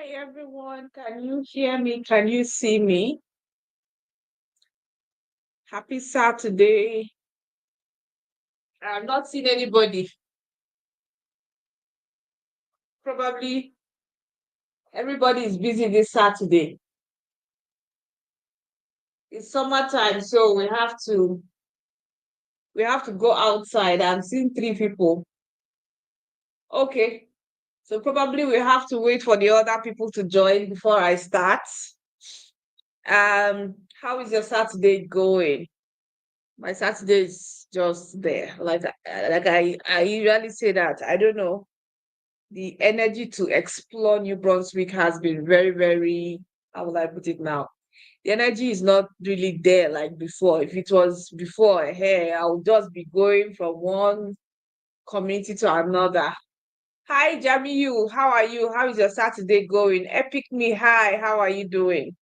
Hi everyone, can you hear me? Can you see me? Happy Saturday. I've not seen anybody. Probably everybody is busy this Saturday. It's summertime, so we have to go outside. I'm seeing three people. Okay, so probably we have to wait for the other people to join before I start. How is your Saturday going? My Saturday is just there. Like I usually say that. I don't know. The energy to explore New Brunswick has been very, very, how will I put it now? The energy is not really there like before. If it was before, hey, I would just be going from one community to another. Hi, Jamiu. How are you? How is your Saturday going? Epic me. Hi, how are you doing?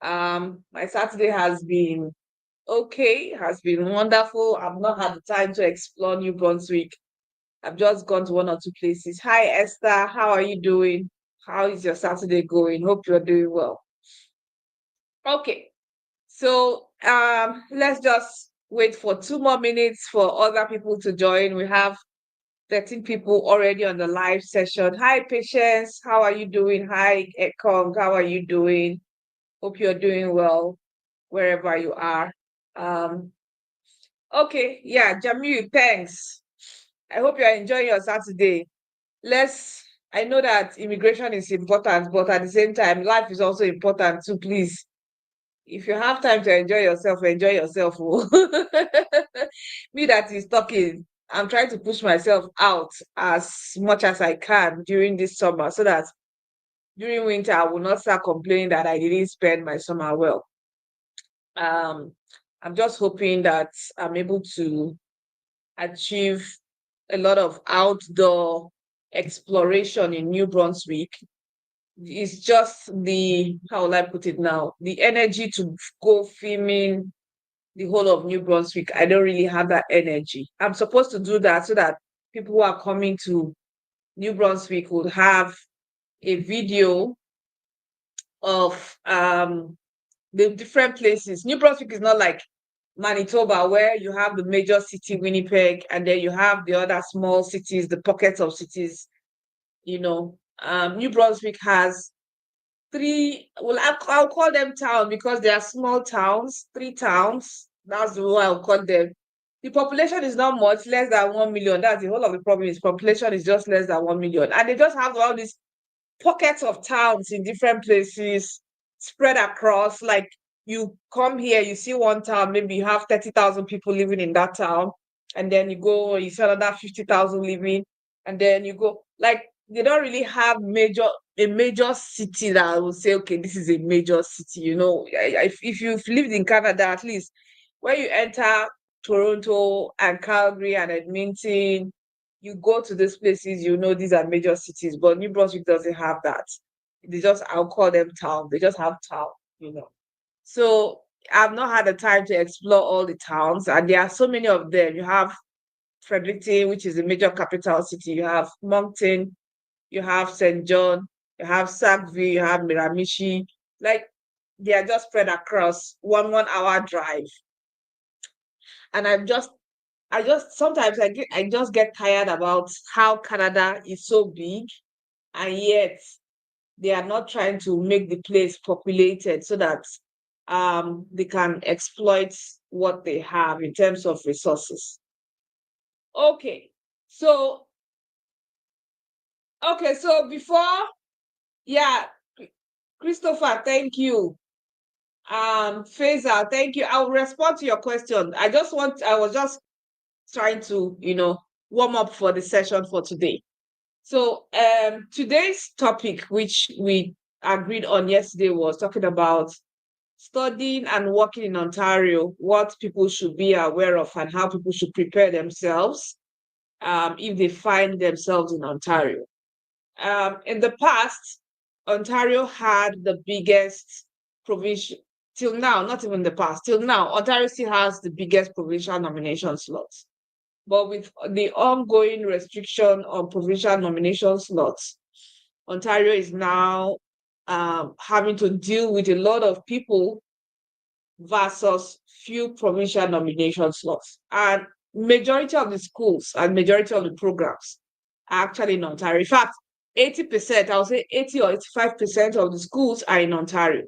My Saturday has been okay, has been wonderful. I've not had the time to explore New Brunswick. I've just gone to one or two places. Hi, Esther. How are you doing? How is your Saturday going? Hope you're doing well. Okay, so let's just wait for 2 more minutes for other people to join. We have 13 people already on the live session. Hi, Patience. How are you doing? Hi, Ekong. How are you doing? Hope you're doing well wherever you are. Um, okay, yeah, Jamil, thanks. I hope you're enjoying your Saturday. Let's I know that immigration is important, but at the same time, life is also important too. Please, if you have time to enjoy yourself, enjoy yourself. Oh. Me that is talking, I'm trying to push myself out as much as I can during this summer so that during winter I will not start complaining that I didn't spend my summer well. Um, I'm just hoping that I'm able to achieve a lot of outdoor exploration in New Brunswick. It's just the, how will I put it now? The energy to go filming the whole of New Brunswick. I don't really have that energy. I'm supposed to do that so that people who are coming to New Brunswick would have a video of the different places. New Brunswick is not like Manitoba, where you have the major city, Winnipeg, and then you have the other small cities, the pockets of cities. New Brunswick has three, well, I'll call them towns because they are small towns, three towns. That's the way I'll call them. The population is not much, less than 1 million. That's the whole of the problem is population is just less than 1 million. And they just have all these pockets of towns in different places spread across. Like you come here, you see one town, maybe you have 30,000 people living in that town. And then you go, you see another 50,000 living. And then you go, like, they don't really have a major city that I would say, okay, this is a major city. If you've lived in Canada, at least when you enter Toronto and Calgary and Edmonton, you go to these places, these are major cities, but New Brunswick doesn't have that. I'll call them town. They just have town. So I've not had the time to explore all the towns, and there are so many of them. You have Fredericton, which is a major capital city. You have Moncton, you have St. John, you have Sackville, you have Miramichi. Like they are just spread across 1 hour drive. And I just sometimes I just get tired about how Canada is so big, and yet they are not trying to make the place populated so that they can exploit what they have in terms of resources. Okay, so before, yeah, Christopher, thank you. Faisal, thank you. I'll respond to your question. I was just trying to, warm up for the session for today. So today's topic, which we agreed on yesterday, was talking about studying and working in Ontario, what people should be aware of and how people should prepare themselves if they find themselves in Ontario. In the past, Ontario had the biggest provincial, till now, not even the past, till now, Ontario still has the biggest provincial nomination slots. But with the ongoing restriction on provincial nomination slots, Ontario is now having to deal with a lot of people versus few provincial nomination slots. And majority of the schools and majority of the programs are actually in Ontario. In fact, 80%, I would say 80 or 85% of the schools are in Ontario.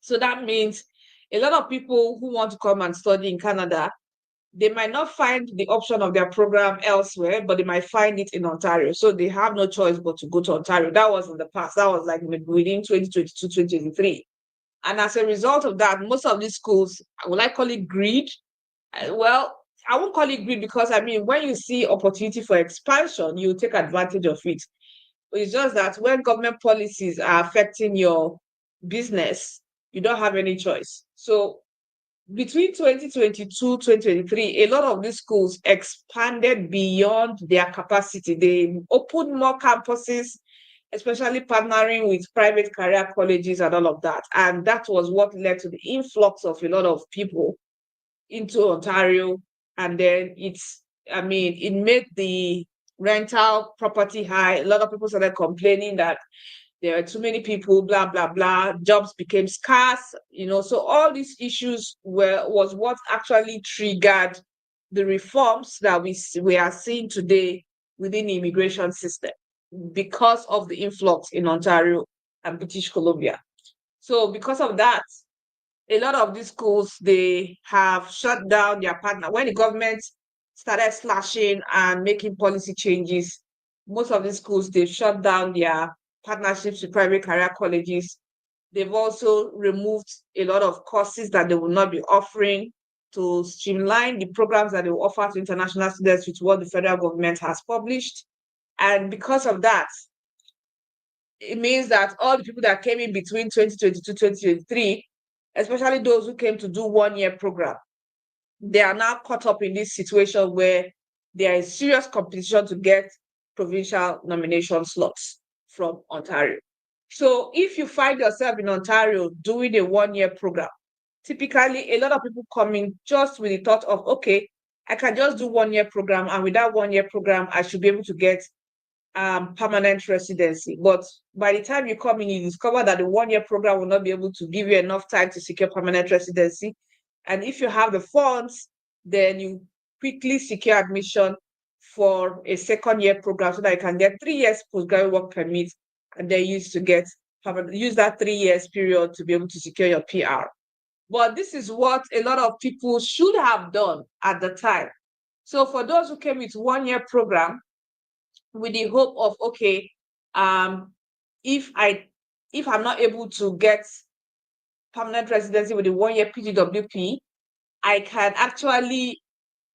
So that means a lot of people who want to come and study in Canada, they might not find the option of their program elsewhere, but they might find it in Ontario. So they have no choice but to go to Ontario. That was in the past. That was like within 2022, 2023. And as a result of that, most of these schools, will I call it greed? Well, I won't call it greed because I mean, when you see opportunity for expansion, you take advantage of it. But it's just that when government policies are affecting your business, you don't have any choice. So between 2022, 2023, a lot of these schools expanded beyond their capacity. They opened more campuses, especially partnering with private career colleges and all of that. And that was what led to the influx of a lot of people into Ontario. And then it made the rental property high. A lot of people started complaining that there are too many people, blah, blah, blah. Jobs became scarce, So all these issues was what actually triggered the reforms that we are seeing today within the immigration system because of the influx in Ontario and British Columbia. So because of that, a lot of these schools, they have shut down their partner. When the government started slashing and making policy changes, most of these schools, they've shut down their partnerships with private career colleges. They've also removed a lot of courses that they will not be offering to streamline the programs that they will offer to international students with what the federal government has published. And because of that, it means that all the people that came in between 2022, 2023, especially those who came to do 1-year program, they are now caught up in this situation where there is serious competition to get provincial nomination slots from Ontario. So if you find yourself in Ontario doing a 1-year program, typically a lot of people come in just with the thought of, okay, I can just do 1-year program, and with that 1-year program, I should be able to get permanent residency. But by the time you come in, you discover that the 1-year program will not be able to give you enough time to secure permanent residency. And if you have the funds, then you quickly secure admission for a 2nd-year program so that you can get 3 years postgraduate work permit, and then use that 3 years period to be able to secure your PR. But this is what a lot of people should have done at the time. So for those who came with 1-year program, with the hope of, okay, if I'm not able to get permanent residency with the 1-year PGWP, I can actually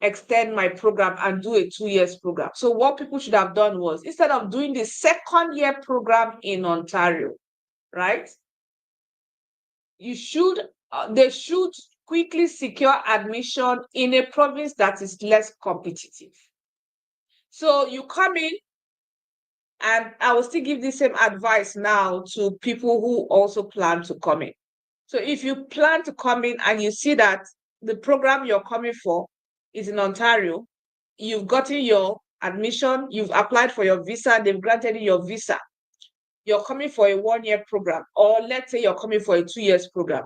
extend my program and do a 2 years program. So what people should have done was, instead of doing the 2nd-year program in Ontario, right? They should quickly secure admission in a province that is less competitive. So you come in, and I will still give the same advice now to people who also plan to come in. So if you plan to come in and you see that the program you're coming for is in Ontario, you've gotten your admission, you've applied for your visa, they've granted you your visa, you're coming for a 1-year program, or let's say you're coming for a 2 years program,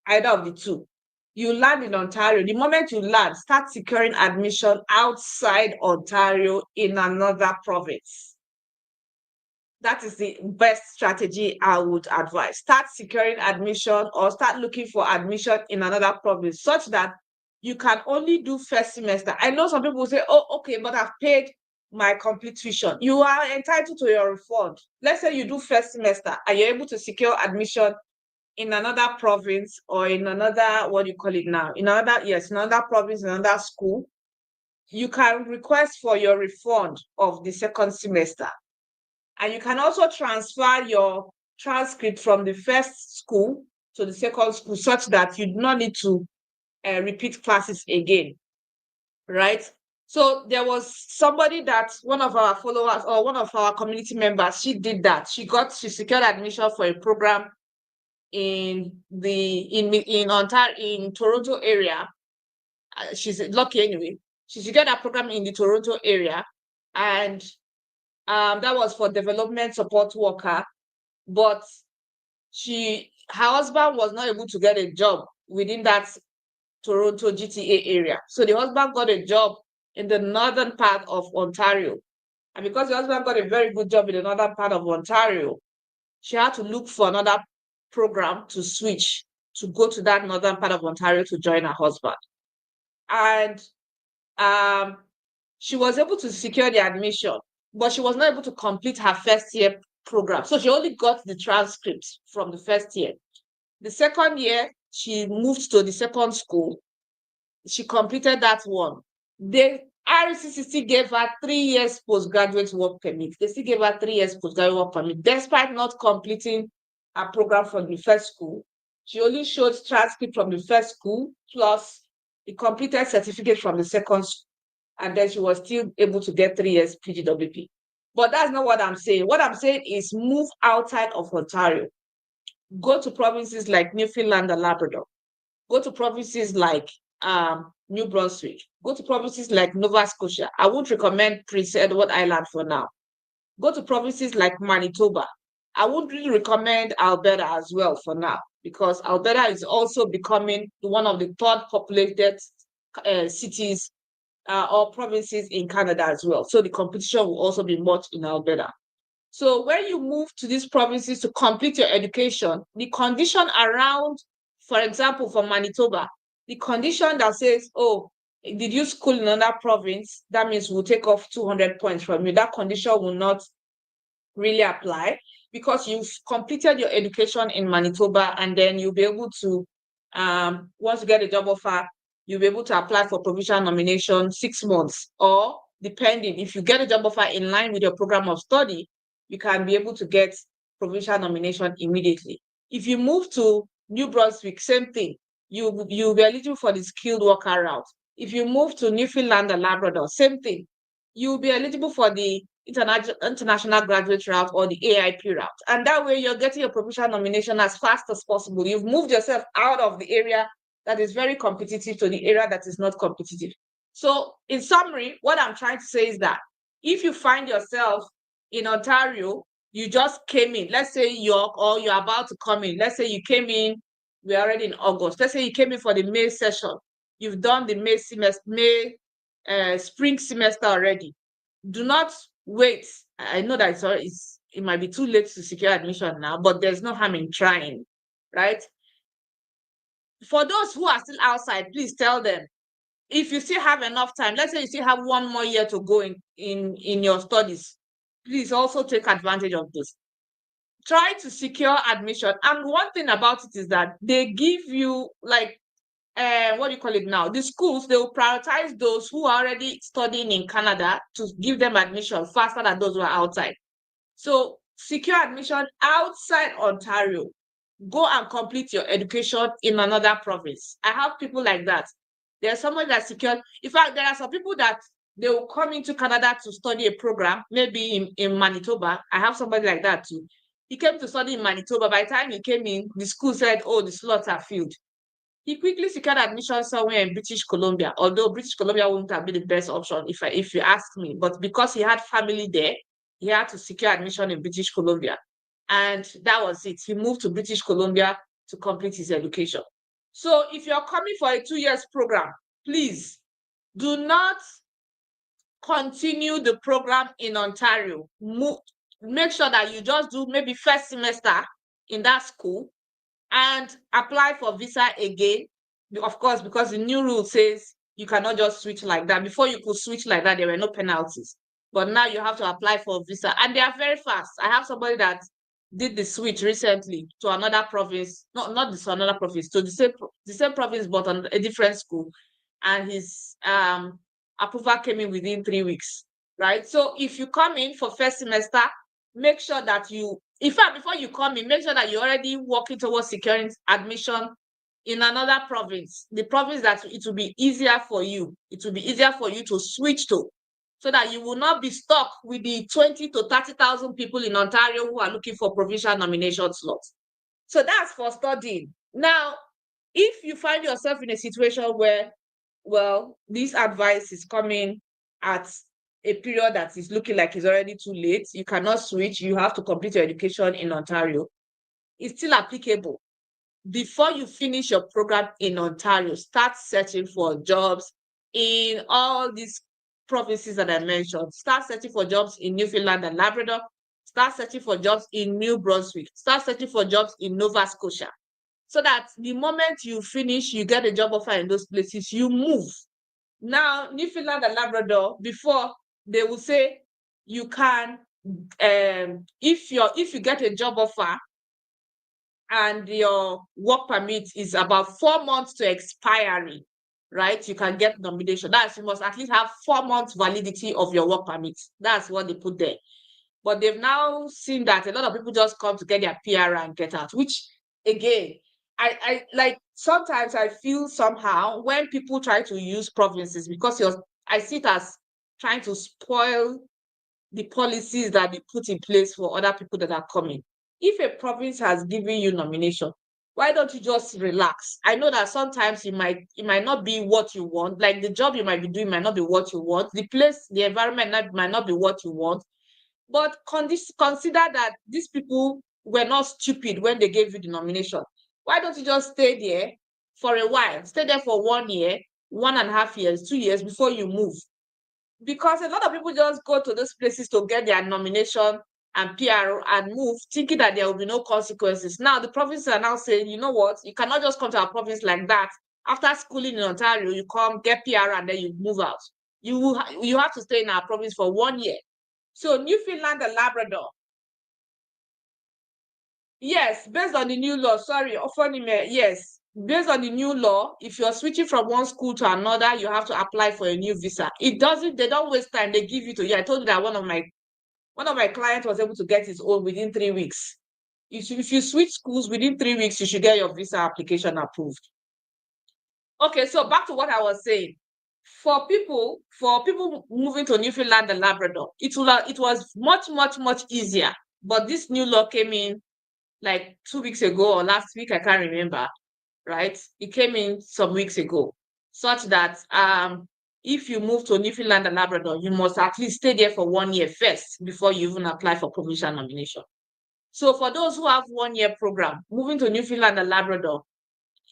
either of the two. You land in Ontario. The moment you land, start securing admission outside Ontario in another province. That is the best strategy I would advise. Start securing admission or start looking for admission in another province, such that you can only do 1st semester. I know some people say, oh, okay, but I've paid my complete tuition. You are entitled to your refund. Let's say you do 1st semester and you're able to secure admission in another province or in another, what do you call it now? In another province, in another school. You can request for your refund of the 2nd semester. And you can also transfer your transcript from the 1st school to the 2nd school, such that you do not need to repeat classes again, right? So there was somebody that one of our followers or one of our community members, she did that. She secured admission for a program in Ontario, in Toronto area. She's lucky anyway. She secured a program in the Toronto area, and That was for development support worker, but her husband was not able to get a job within that Toronto GTA area. So the husband got a job in the northern part of Ontario. And because the husband got a very good job in the northern part of Ontario, she had to look for another program to switch to go to that northern part of Ontario to join her husband. And she was able to secure the admission, but she was not able to complete her first year program. So she only got the transcripts from the first year. The second year, she moved to the second school. She completed that one. The RCC still gave her 3 years postgraduate work permit. They still gave her 3 years postgraduate work permit, despite not completing a program from the first school. She only showed transcript from the first school, plus the completed certificate from the second school. And then she was still able to get 3 years PGWP. But that's not what I'm saying. What I'm saying is move outside of Ontario. Go to provinces like Newfoundland and Labrador. Go to provinces like New Brunswick. Go to provinces like Nova Scotia. I won't recommend Prince Edward Island for now. Go to provinces like Manitoba. I wouldn't really recommend Alberta as well for now, because Alberta is also becoming one of the third populated cities or provinces in Canada as well. So the competition will also be much in Alberta. So when you move to these provinces to complete your education, the condition around, for example, for Manitoba, the condition that says, oh, did you school in another province? That means we'll take off 200 points from you. That condition will not really apply, because you've completed your education in Manitoba, and then you'll be able to, once you get a job offer, you'll be able to apply for provincial nomination 6 months, or depending, if you get a job offer in line with your program of study, you can be able to get provincial nomination immediately. If you move to New Brunswick, same thing. You'll be eligible for the skilled worker route. If you move to Newfoundland and Labrador, same thing. You'll be eligible for the international graduate route or the AIP route. And that way you're getting your provincial nomination as fast as possible. You've moved yourself out of the area that is very competitive to the area that is not competitive. So in summary, what I'm trying to say is that if you find yourself in Ontario, you just came in, let's say you're about to come in, let's say you came in, we're already in August, let's say you came in for the May session, you've done the May semester, spring semester already. Do not wait. I know that it might be too late to secure admission now, but there's no harm in trying, right? For those who are still outside, please tell them, if you still have enough time, let's say you still have 1 more year to go in your studies, please also take advantage of this. Try to secure admission. And one thing about it is that they give you, like, what do you call it now? The schools, they will prioritize those who are already studying in Canada to give them admission faster than those who are outside. So secure admission outside Ontario. Go and complete your education in another province. I have people like that. There's someone that secured. In fact, there are some people that they will come into Canada to study a program, maybe in Manitoba. I have somebody like that too. He came to study in Manitoba. By the time he came in, the school said, oh, the slots are filled. He quickly secured admission somewhere in British Columbia, although British Columbia wouldn't have been the best option if you ask me. But because he had family there, he had to secure admission in British Columbia. And that was it. He moved to British Columbia to complete his education. So if you're coming for a 2 years program, please do not continue the program in Ontario. Make sure that you just do maybe first semester in that school and apply for visa again. Of course, because the new rule says you cannot just switch like that. Before you could switch like that, there were no penalties. But now you have to apply for a visa, and they are very fast. I have somebody that did the switch recently to another province, not this another province, to the same province, but on a different school. And his approval came in within 3 weeks, right? So if you come in for first semester, make sure that in fact, before you come in, make sure that you're already working towards securing admission in another province, the province that it will be easier for you. It will be easier for you to switch to, so that you will not be stuck with the 20 to 30,000 people in Ontario who are looking for provincial nomination slots. So that's for studying. Now, if you find yourself in a situation where, well, this advice is coming at a period that is looking like it's already too late, you cannot switch, you have to complete your education in Ontario, it's still applicable. Before you finish your program in Ontario, start searching for jobs in all these provinces that I mentioned. Start searching for jobs in Newfoundland and Labrador. Start searching for jobs in New Brunswick. Start searching for jobs in Nova Scotia. So that the moment you finish, you get a job offer in those places, you move. Now, Newfoundland and Labrador, before they will say you can, if you get a job offer and your work permit is about 4 months to expiry, right? You can get nomination. That's, you must at least have 4 months validity of your work permit. That's what they put there. But they've now seen that a lot of people just come to get their PR and get out, which again, I like sometimes I feel somehow when people try to use provinces, because I see it as trying to spoil the policies that they put in place for other people that are coming. If a province has given you nomination, why don't you just relax? I know that sometimes it might not be what you want, like the job you might be doing might not be what you want, the place, the environment might not be what you want, but consider that these people were not stupid when they gave you the nomination. Why don't you just stay there for a while? Stay there for 1 year, 1.5 years, 2 years before you move. Because a lot of people just go to those places to get their nomination and PR and move, thinking that there will be no consequences. Now, the provinces are now saying, you know what, you cannot just come to our province like that. After schooling in Ontario, you come, get PR, and then you move out. You have to stay in our province for 1 year. So Newfoundland and Labrador, yes, based on the new law, sorry, yes, based on the new law, if you're switching from one school to another, you have to apply for a new visa. They don't waste time, they give you to you. I told you that one of my clients was able to get his own within 3 weeks. If you switch schools within 3 weeks, you should get your visa application approved. Okay, so back to what I was saying. For people moving to Newfoundland and Labrador, it was much, much, much easier. But this new law came in like 2 weeks ago or last week, I can't remember, right? It came in some weeks ago, such that if you move to Newfoundland and Labrador, you must at least stay there for 1 year first before you even apply for provincial nomination. So for those who have 1 year program, moving to Newfoundland and Labrador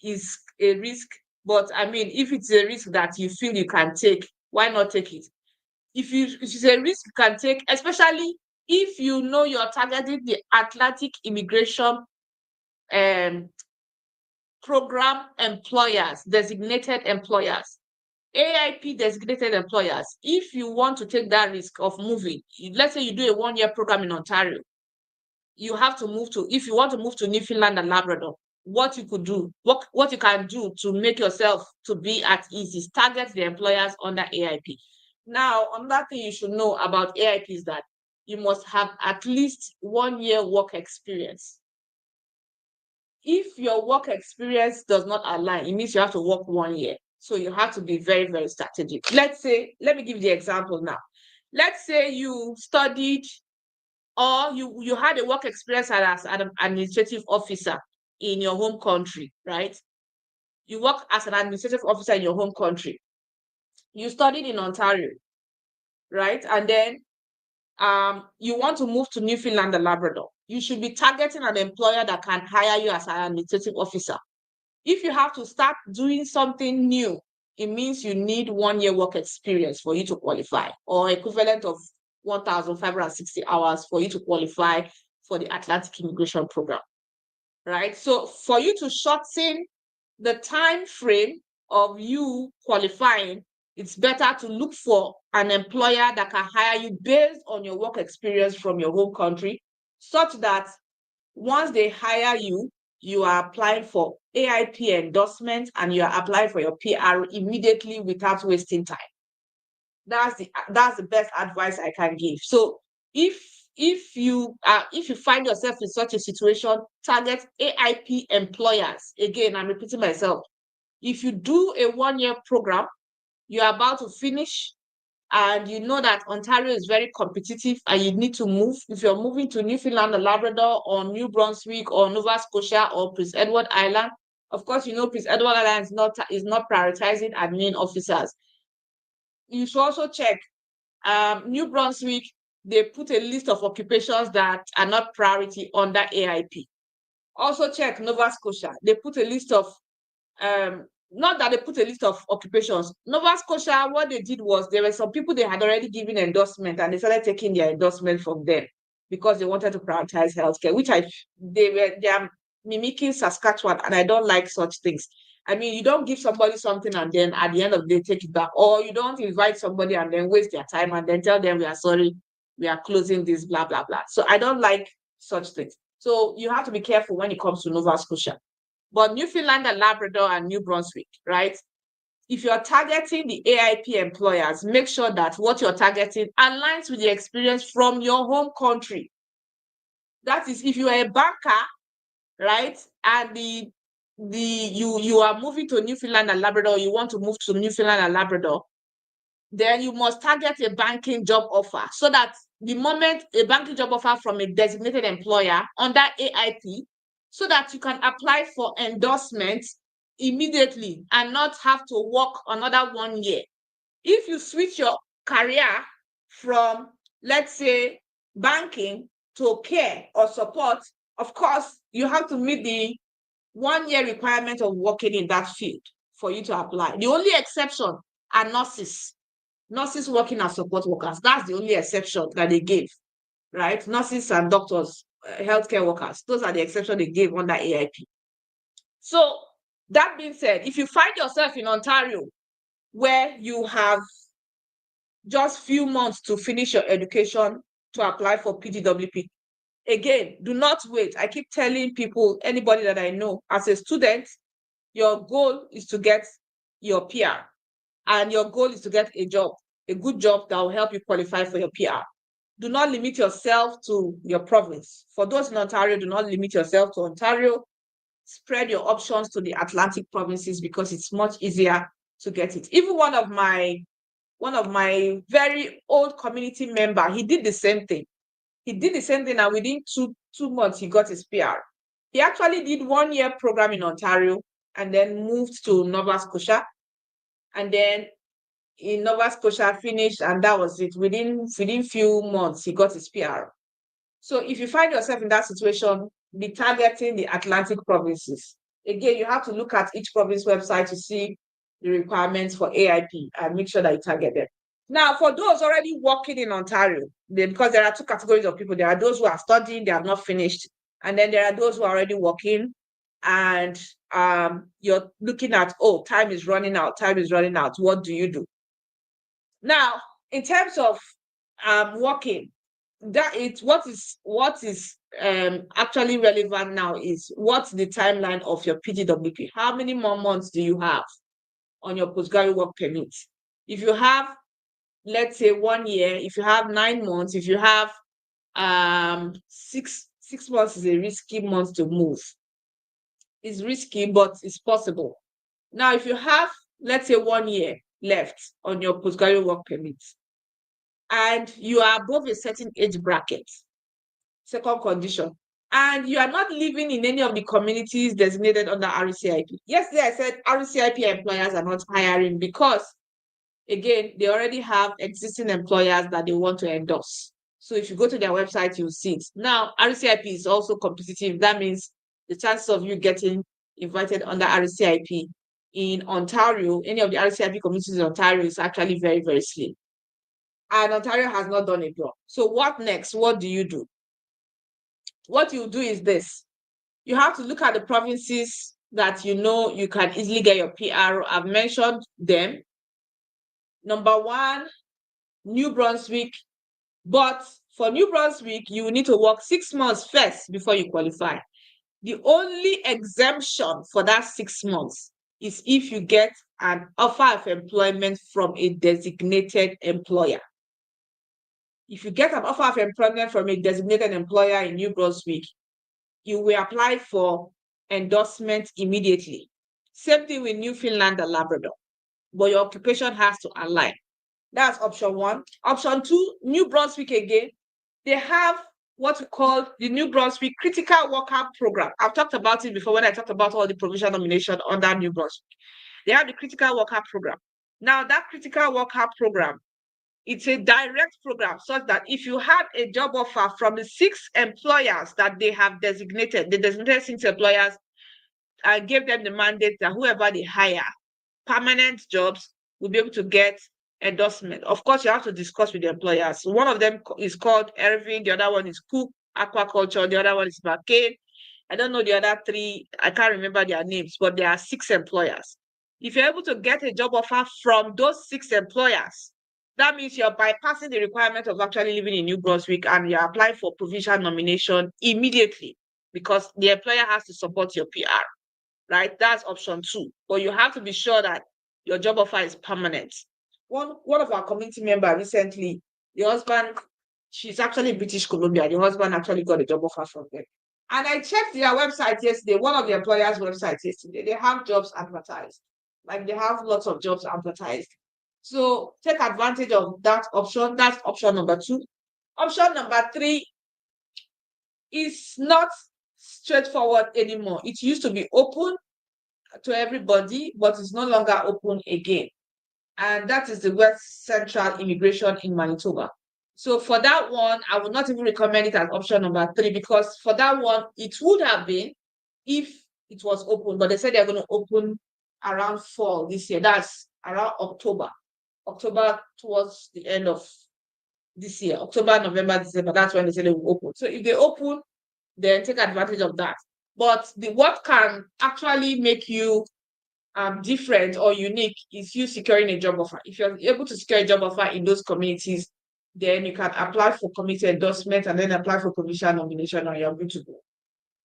is a risk. But I mean, if it's a risk that you feel you can take, why not take it? If it's a risk you can take, especially if you know you're targeting the Atlantic immigration program employers, designated employers, AIP designated employers. If you want to take that risk of moving, let's say you do a 1 year program in Ontario, you have to move to, if you want to move to Newfoundland and Labrador, what you could do, what you can do to make yourself to be at ease is target the employers under AIP. Now, another thing you should know about AIP is that you must have at least 1 year work experience. If your work experience does not align, it means you have to work 1 year. So you have to be very, very strategic. Let me give you the example now. Let's say you studied or you had a work experience as an administrative officer in your home country, right? You work as an administrative officer in your home country. You studied in Ontario, right? And then you want to move to Newfoundland and Labrador. You should be targeting an employer that can hire you as an administrative officer. If you have to start doing something new, it means you need 1 year work experience for you to qualify, or equivalent of 1,560 hours for you to qualify for the Atlantic Immigration Program, right? So for you to shorten the time frame of you qualifying, it's better to look for an employer that can hire you based on your work experience from your home country, such that once they hire you, you are applying for AIP endorsement and you are applying for your PR immediately without wasting time. That's the best advice I can give. So if you find yourself in such a situation, target AIP employers. Again, I'm repeating myself. If you do a 1 year program, you're about to finish, and you know that Ontario is very competitive and you need to move. If you're moving to Newfoundland and Labrador or New Brunswick or Nova Scotia or Prince Edward Island, of course, you know Prince Edward Island is not prioritizing admin officers. You should also check New Brunswick, they put a list of occupations that are not priority under AIP. Also check Nova Scotia. They put a list of, not that they put a list of occupations. Nova Scotia, what they did was there were some people they had already given endorsement and they started taking their endorsement from them because they wanted to prioritize healthcare, which they are mimicking Saskatchewan, and I don't like such things. I mean, you don't give somebody something and then at the end of the day take it back, or you don't invite somebody and then waste their time and then tell them we are sorry, we are closing this, blah, blah, blah. So I don't like such things. So you have to be careful when it comes to Nova Scotia. But Newfoundland and Labrador and New Brunswick, right? If you're targeting the AIP employers, make sure that what you're targeting aligns with the experience from your home country. That is, if you are a banker, right, and you are moving to Newfoundland and Labrador, you want to move to Newfoundland and Labrador, then you must target a banking job offer so that the moment a banking job offer from a designated employer under AIP, so that you can apply for endorsement immediately and not have to work another 1 year. If you switch your career from, let's say, banking to care or support, of course, you have to meet the 1 year requirement of working in that field for you to apply. The only exception are nurses working as support workers. That's the only exception that they gave, right? Nurses and doctors, healthcare workers, those are the exceptions they gave under AIP. So that being said, if you find yourself in Ontario where you have just few months to finish your education to apply for PGWP, again, do not wait. I keep telling people, anybody that I know, as a student, your goal is to get your PR and your goal is to get a job, a good job that will help you qualify for your PR. Do not limit yourself to your province. For those in Ontario, do not limit yourself to Ontario. Spread your options to the Atlantic provinces because it's much easier to get it. Even one of my very old community member, he did the same thing. And within two months, he got his PR. He actually did 1 year program in Ontario and then moved to Nova Scotia. And then in Nova Scotia finished, and that was it. Within few months, he got his PR. So if you find yourself in that situation, be targeting the Atlantic provinces. Again, you have to look at each province website to see the requirements for AIP and make sure that you target them. Now, for those already working in Ontario, because there are two categories of people. There are those who are studying, they have not finished. And then there are those who are already working and you're looking at, oh, time is running out. What do you do? Now, in terms of working, what is actually relevant now is what's the timeline of your PGWP? How many more months do you have on your postgraduate work permit? If you have, let's say 1 year, if you have 9 months, if you have 6 months is a risky month to move. It's risky, but it's possible. Now, if you have, let's say 1 year left on your postgraduate work permit, and you are above a certain age bracket, second condition, and you are not living in any of the communities designated under RCIP. Yesterday, I said RCIP employers are not hiring because, again, they already have existing employers that they want to endorse. So if you go to their website, you'll see it. Now, RCIP is also competitive. That means the chances of you getting invited under RCIP in Ontario, any of the RCIP communities in Ontario, is actually very, very slim. And Ontario has not done a job. So what next? What do you do? What you do is this. You have to look at the provinces that you know you can easily get your PR. I've mentioned them. Number 1, New Brunswick. But for New Brunswick, you need to work 6 months first before you qualify. The only exemption for that 6 months is if you get an offer of employment from a designated employer. If you get an offer of employment from a designated employer in New Brunswick, you will apply for endorsement immediately. Same thing with Newfoundland and Labrador, but your occupation has to align. That's option 1. Option 2, New Brunswick again, they have what we call the New Brunswick Critical Worker Program. I've talked about it before when I talked about all the provincial nomination under New Brunswick. They have the Critical Worker Program. Now, that Critical Worker Program, It's a direct program such that if you had a job offer from the 6 employers that they have designated, the designated 6 employers gave them the mandate that whoever they hire, permanent jobs, will be able to get endorsement. Of course, you have to discuss with the employers. One of them is called Ervin, the other one is Cook Aquaculture, the other one is McCain. I don't know the other 3. I can't remember their names, but there are 6 employers. If you're able to get a job offer from those 6 employers, that means you're bypassing the requirement of actually living in New Brunswick and you're applying for provincial nomination immediately because the employer has to support your PR, right? That's option 2. But you have to be sure that your job offer is permanent. One of our community members recently, the husband, she's actually British Columbia. The husband actually got a job offer from them. And I checked their website yesterday, one of the employers' websites yesterday. They have jobs advertised. Like they have lots of jobs advertised. So take advantage of that option. That's option number 2. Option number 3 is not straightforward anymore. It used to be open to everybody, but it's no longer open again. And that is the West Central Immigration in Manitoba. So for that one, I would not even recommend it as option number 3 because for that one, it would have been if it was open, but they said they're going to open around fall this year. That's around October towards the end of this year, October, November, December. That's when they say they will open. So if they open, then take advantage of that. But what can actually make you different or unique is you securing a job offer. If you're able to secure a job offer in those communities, then you can apply for committee endorsement and then apply for provincial nomination and you're good to go.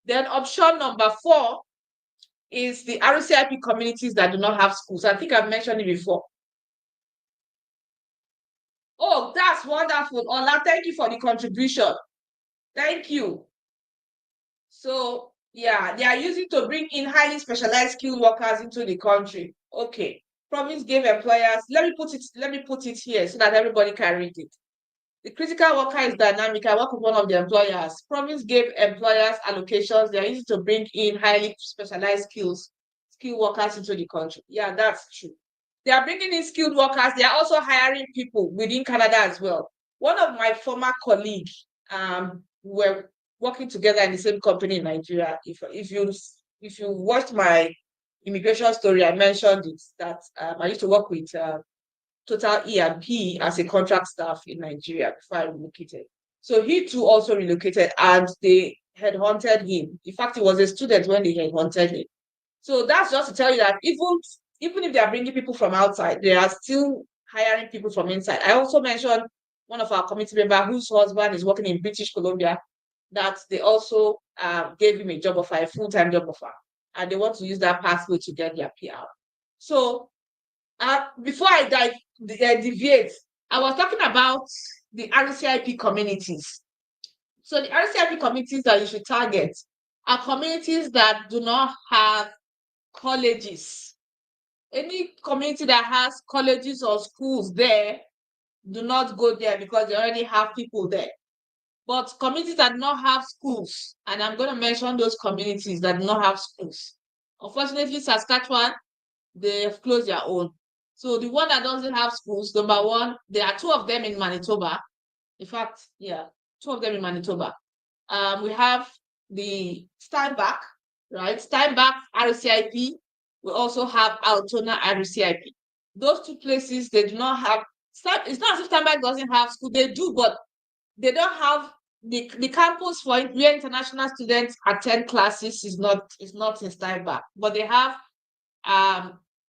Then option number 4 is the RCIP communities that do not have schools. I think I've mentioned it before. Oh, that's wonderful. Ola, thank you for the contribution. Thank you. So, yeah, they are using to bring in highly specialized skilled workers into the country. Okay. Province gave employers, let me put it here so that everybody can read it. The critical worker is dynamic. I work with one of the employers. Province gave employers allocations. They are used to bring in highly specialized skilled workers into the country. Yeah, that's true. They are bringing in skilled workers. They are also hiring people within Canada as well. One of my former colleagues were working together in the same company in Nigeria. If you watched my immigration story, I mentioned it that I used to work with Total E&P as a contract staff in Nigeria before I relocated. So he too also relocated and they headhunted him. In fact, he was a student when they headhunted him. So that's just to tell you that even if they are bringing people from outside, they are still hiring people from inside. I also mentioned one of our committee members whose husband is working in British Columbia, that they also gave him a job offer, a full-time job offer, and they want to use that pathway to get their PR. So before I deviate, I was talking about the RCIP communities. So the RCIP communities that you should target are communities that do not have colleges. Any community that has colleges or schools there, do not go there because they already have people there. But communities that do not have schools, and I'm going to mention those communities that do not have schools. Unfortunately, Saskatchewan, they have closed their own. So the one that doesn't have schools, number 1, there are 2 of them in Manitoba. In fact, yeah, 2 of them in Manitoba. We have the Steinbach, right? Steinbach RCIP. We also have Altona RCIP. Those 2 places, they do not have. It's not as if Steinbach doesn't have school. They do, but they don't have the campus for where international students attend classes is not in Steinbach, but they have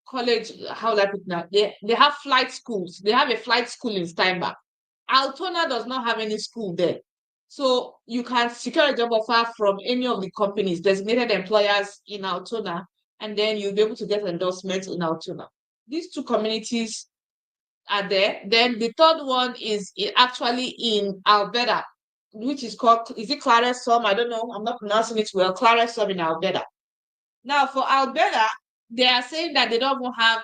college. How do I put that? They have flight schools. They have a flight school in Steinbach. Altona does not have any school there. So you can secure a job offer from any of the companies, designated employers in Altona, and then you'll be able to get endorsement in Altona. These 2 communities are there. Then the 3rd one is actually in Alberta, which is called, is it Claresholm? I don't know. I'm not pronouncing it well. Claresholm in Alberta. Now for Alberta, they are saying that they don't have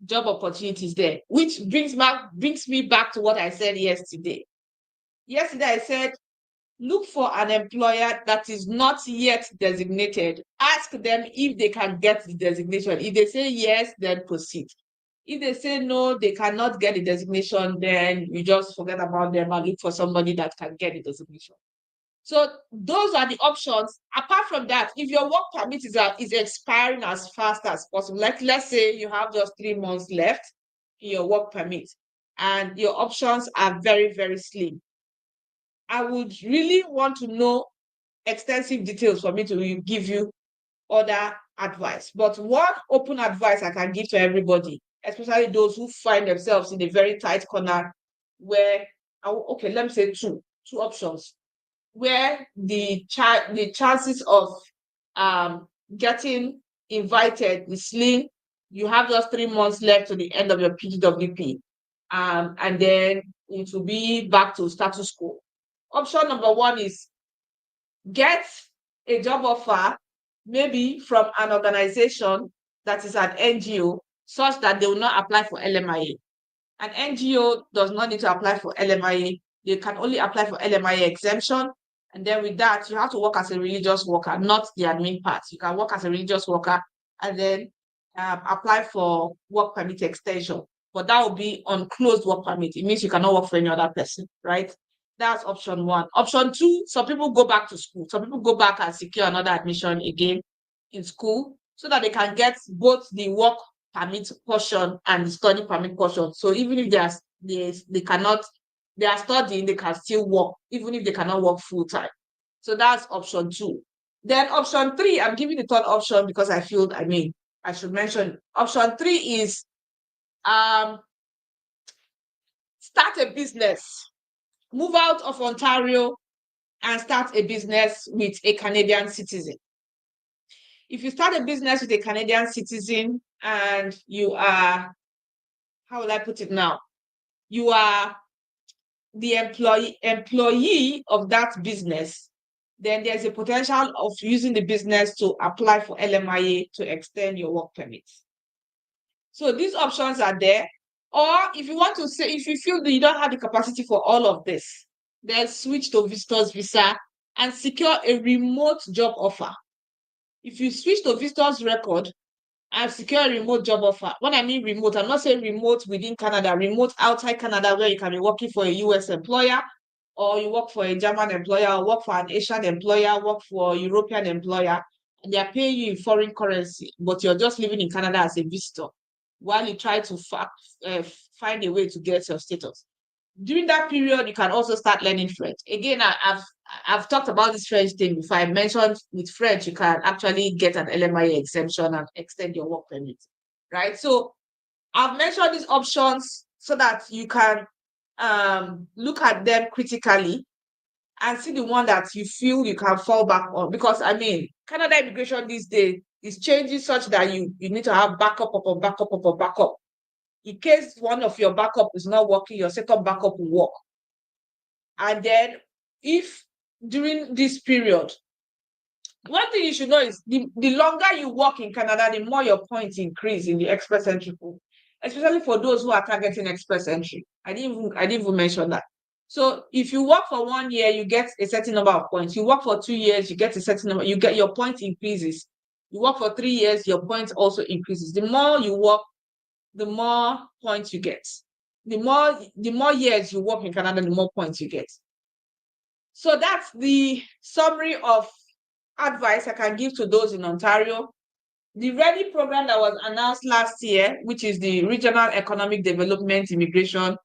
job opportunities there, which brings me back to what I said yesterday. Yesterday I said, look for an employer that is not yet designated. Ask them if they can get the designation. If they say yes, then proceed. If they say no, they cannot get the designation, then you just forget about them and look for somebody that can get the designation. So those are the options. Apart from that, if your work permit is expiring as fast as possible, like let's say you have just 3 months left in your work permit and your options are very, very slim, I would really want to know extensive details for me to give you other advice. But one open advice I can give to everybody, especially those who find themselves in a very tight corner where, okay, let me say two options, where the chances of getting invited is slim. You have just 3 months left to the end of your PGWP, and then it will be back to status quo. Option number one is get a job offer, maybe from an organization that is an NGO, such that they will not apply for LMIA. An NGO does not need to apply for LMIA. They can only apply for LMIA exemption. And then with that, you have to work as a religious worker, not the admin part. You can work as a religious worker and then apply for work permit extension. But that will be on closed work permit. It means you cannot work for any other person, right? That's option one. Option two, some people go back to school. Some people go back and secure another admission again in school so that they can get both the work permit portion and the study permit portion. So even if they cannot, they are studying, they can still work, even if they cannot work full time. So that's option two. Then option three, I'm giving the third option because I feel, I should mention option three is start a business. Move out of Ontario and start a business with a Canadian citizen. If you start a business with a Canadian citizen and you are, how will I put it now? You are the employee of that business, then there's a potential of using the business to apply for LMIA to extend your work permit. So these options are there. Or if you want to say, if you feel that you don't have the capacity for all of this, then switch to visitor's visa and secure a remote job offer. If you switch to visitor's record and secure a remote job offer, when I mean remote, I'm not saying remote within Canada, remote outside Canada, where you can be working for a US employer, or you work for a German employer, or work for an Asian employer, work for a European employer, and they are paying you in foreign currency, but you're just living in Canada as a visitor while you try to find a way to get your status. During that period, you can also start learning French. Again, I've talked about this French thing before. I mentioned with French, you can actually get an LMIA exemption and extend your work permit, right? So I've mentioned these options so that you can look at them critically and see the one that you feel you can fall back on. Because Canada immigration these days is changing such that you need to have backup upon backup upon backup. In case one of your backup is not working, your second backup will work. And then if during this period, one thing you should know is the longer you work in Canada, the more your points increase in the express entry pool, especially for those who are targeting express entry. I didn't even mention that. So if you work for 1 year, you get a certain number of points. You work for 2 years, you get a certain number, you get your point increases. You work for 3 years, your points also increases. The more you work, the more points you get. The more years you work in Canada, the more points you get. So that's the summary of advice I can give to those in Ontario. The READY program that was announced last year, which is the Regional Economic Development Immigration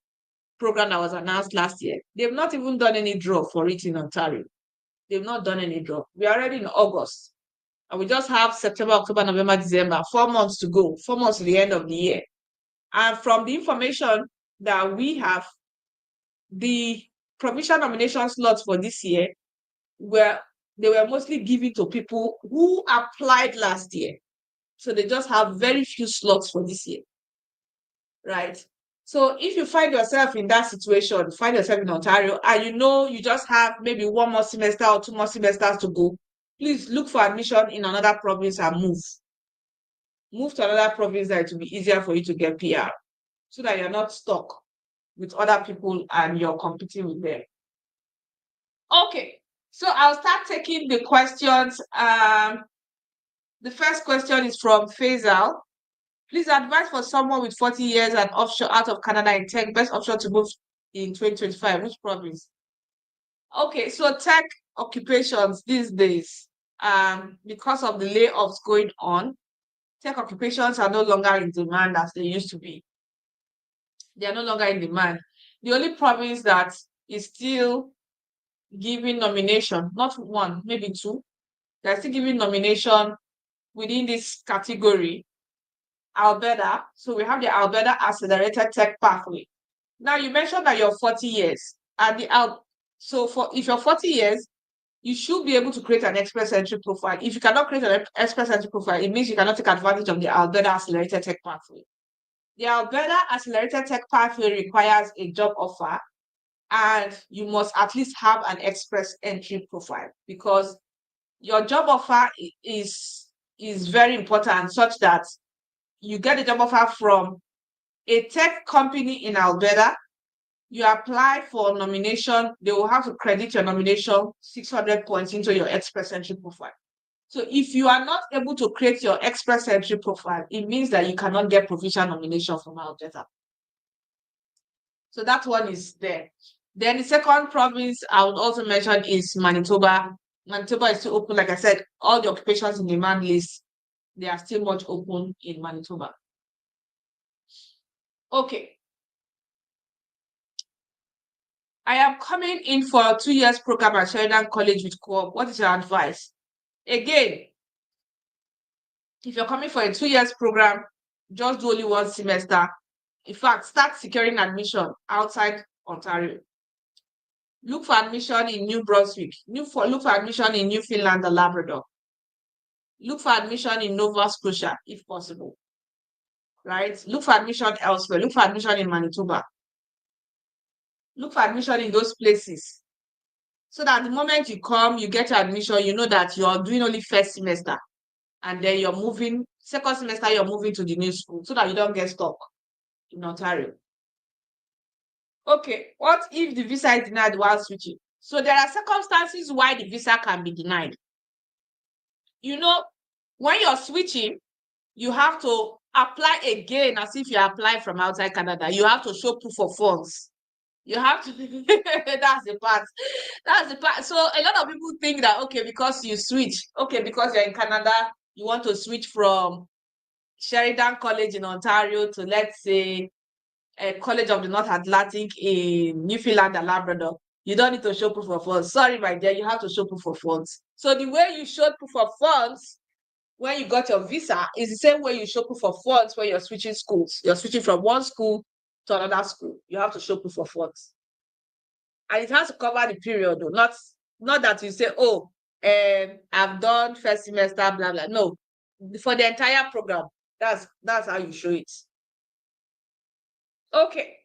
program that was announced last year, they've not even done any draw for it in Ontario. They've not done any draw. We are already in August, and we just have September, October, November, December, 4 months to go, 4 months to the end of the year. And from the information that we have, the provincial nomination slots for this year they were mostly given to people who applied last year. So they just have very few slots for this year, right? So if you find yourself in that situation, find yourself in Ontario, and you just have maybe 1 more semester or 2 more semesters to go, please look for admission in another province and move. Move to another province that it will be easier for you to get PR, so that you're not stuck with other people and you're competing with them. Okay, so I'll start taking the questions. The first question is from Faisal. Please advise for someone with 40 years and offshore out of Canada in tech, best option to move in 2025. Which province? Okay, so tech occupations these days, because of the layoffs going on, tech occupations are no longer in demand as they used to be. They are no longer in demand. The only province that is still giving nomination, not one, maybe two, they're still giving nomination within this category, Alberta. So we have the Alberta Accelerated Tech Pathway. Now you mentioned that you're 40 years, and if you're 40 years, you should be able to create an express entry profile. If you cannot create an express entry profile, it means you cannot take advantage of the Alberta Accelerated Tech Pathway. The Alberta Accelerated Tech Pathway requires a job offer, and you must at least have an express entry profile, because your job offer is very important, such that you get a job offer from a tech company in Alberta. You apply for nomination, they will have to credit your nomination 600 points into your express entry profile. So if you are not able to create your express entry profile, it means that you cannot get provincial nomination from Alberta. So that one is there. Then the second province I would also mention is Manitoba. Manitoba is still open. Like I said, all the occupations in demand list, they are still much open in Manitoba. Okay. I am coming in for a 2 years program at Sheridan College with Co-op. What is your advice? Again, if you're coming for a 2 years program, just do only one semester. In fact, start securing admission outside Ontario. Look for admission in New Brunswick. Look for admission in Newfoundland and Labrador. Look for admission in Nova Scotia, if possible. Right? Look for admission elsewhere. Look for admission in Manitoba. Look for admission in those places. So that the moment you come, you get your admission, you know that you're doing only first semester. And then you're moving, second semester, you're moving to the new school, so that you don't get stuck in Ontario. Okay, what if the visa is denied while switching? So there are circumstances why the visa can be denied. You know, when you're switching, you have to apply again as if you apply from outside Canada. You have to show proof of funds. You have to, that's the part. That's the part. So a lot of people think that, okay, because you switch, okay, because you're in Canada, you want to switch from Sheridan College in Ontario to, let's say, a College of the North Atlantic in Newfoundland and Labrador. You don't need to show proof of funds. Sorry, my dear, you have to show proof of funds. So the way you showed proof of funds when you got your visa is the same way you show proof of funds when you're switching schools. You're switching from one school to another school. You have to show proof of funds. And it has to cover the period, though. Not that you say, oh, I've done first semester, blah, blah. No, for the entire program. That's how you show it. Okay.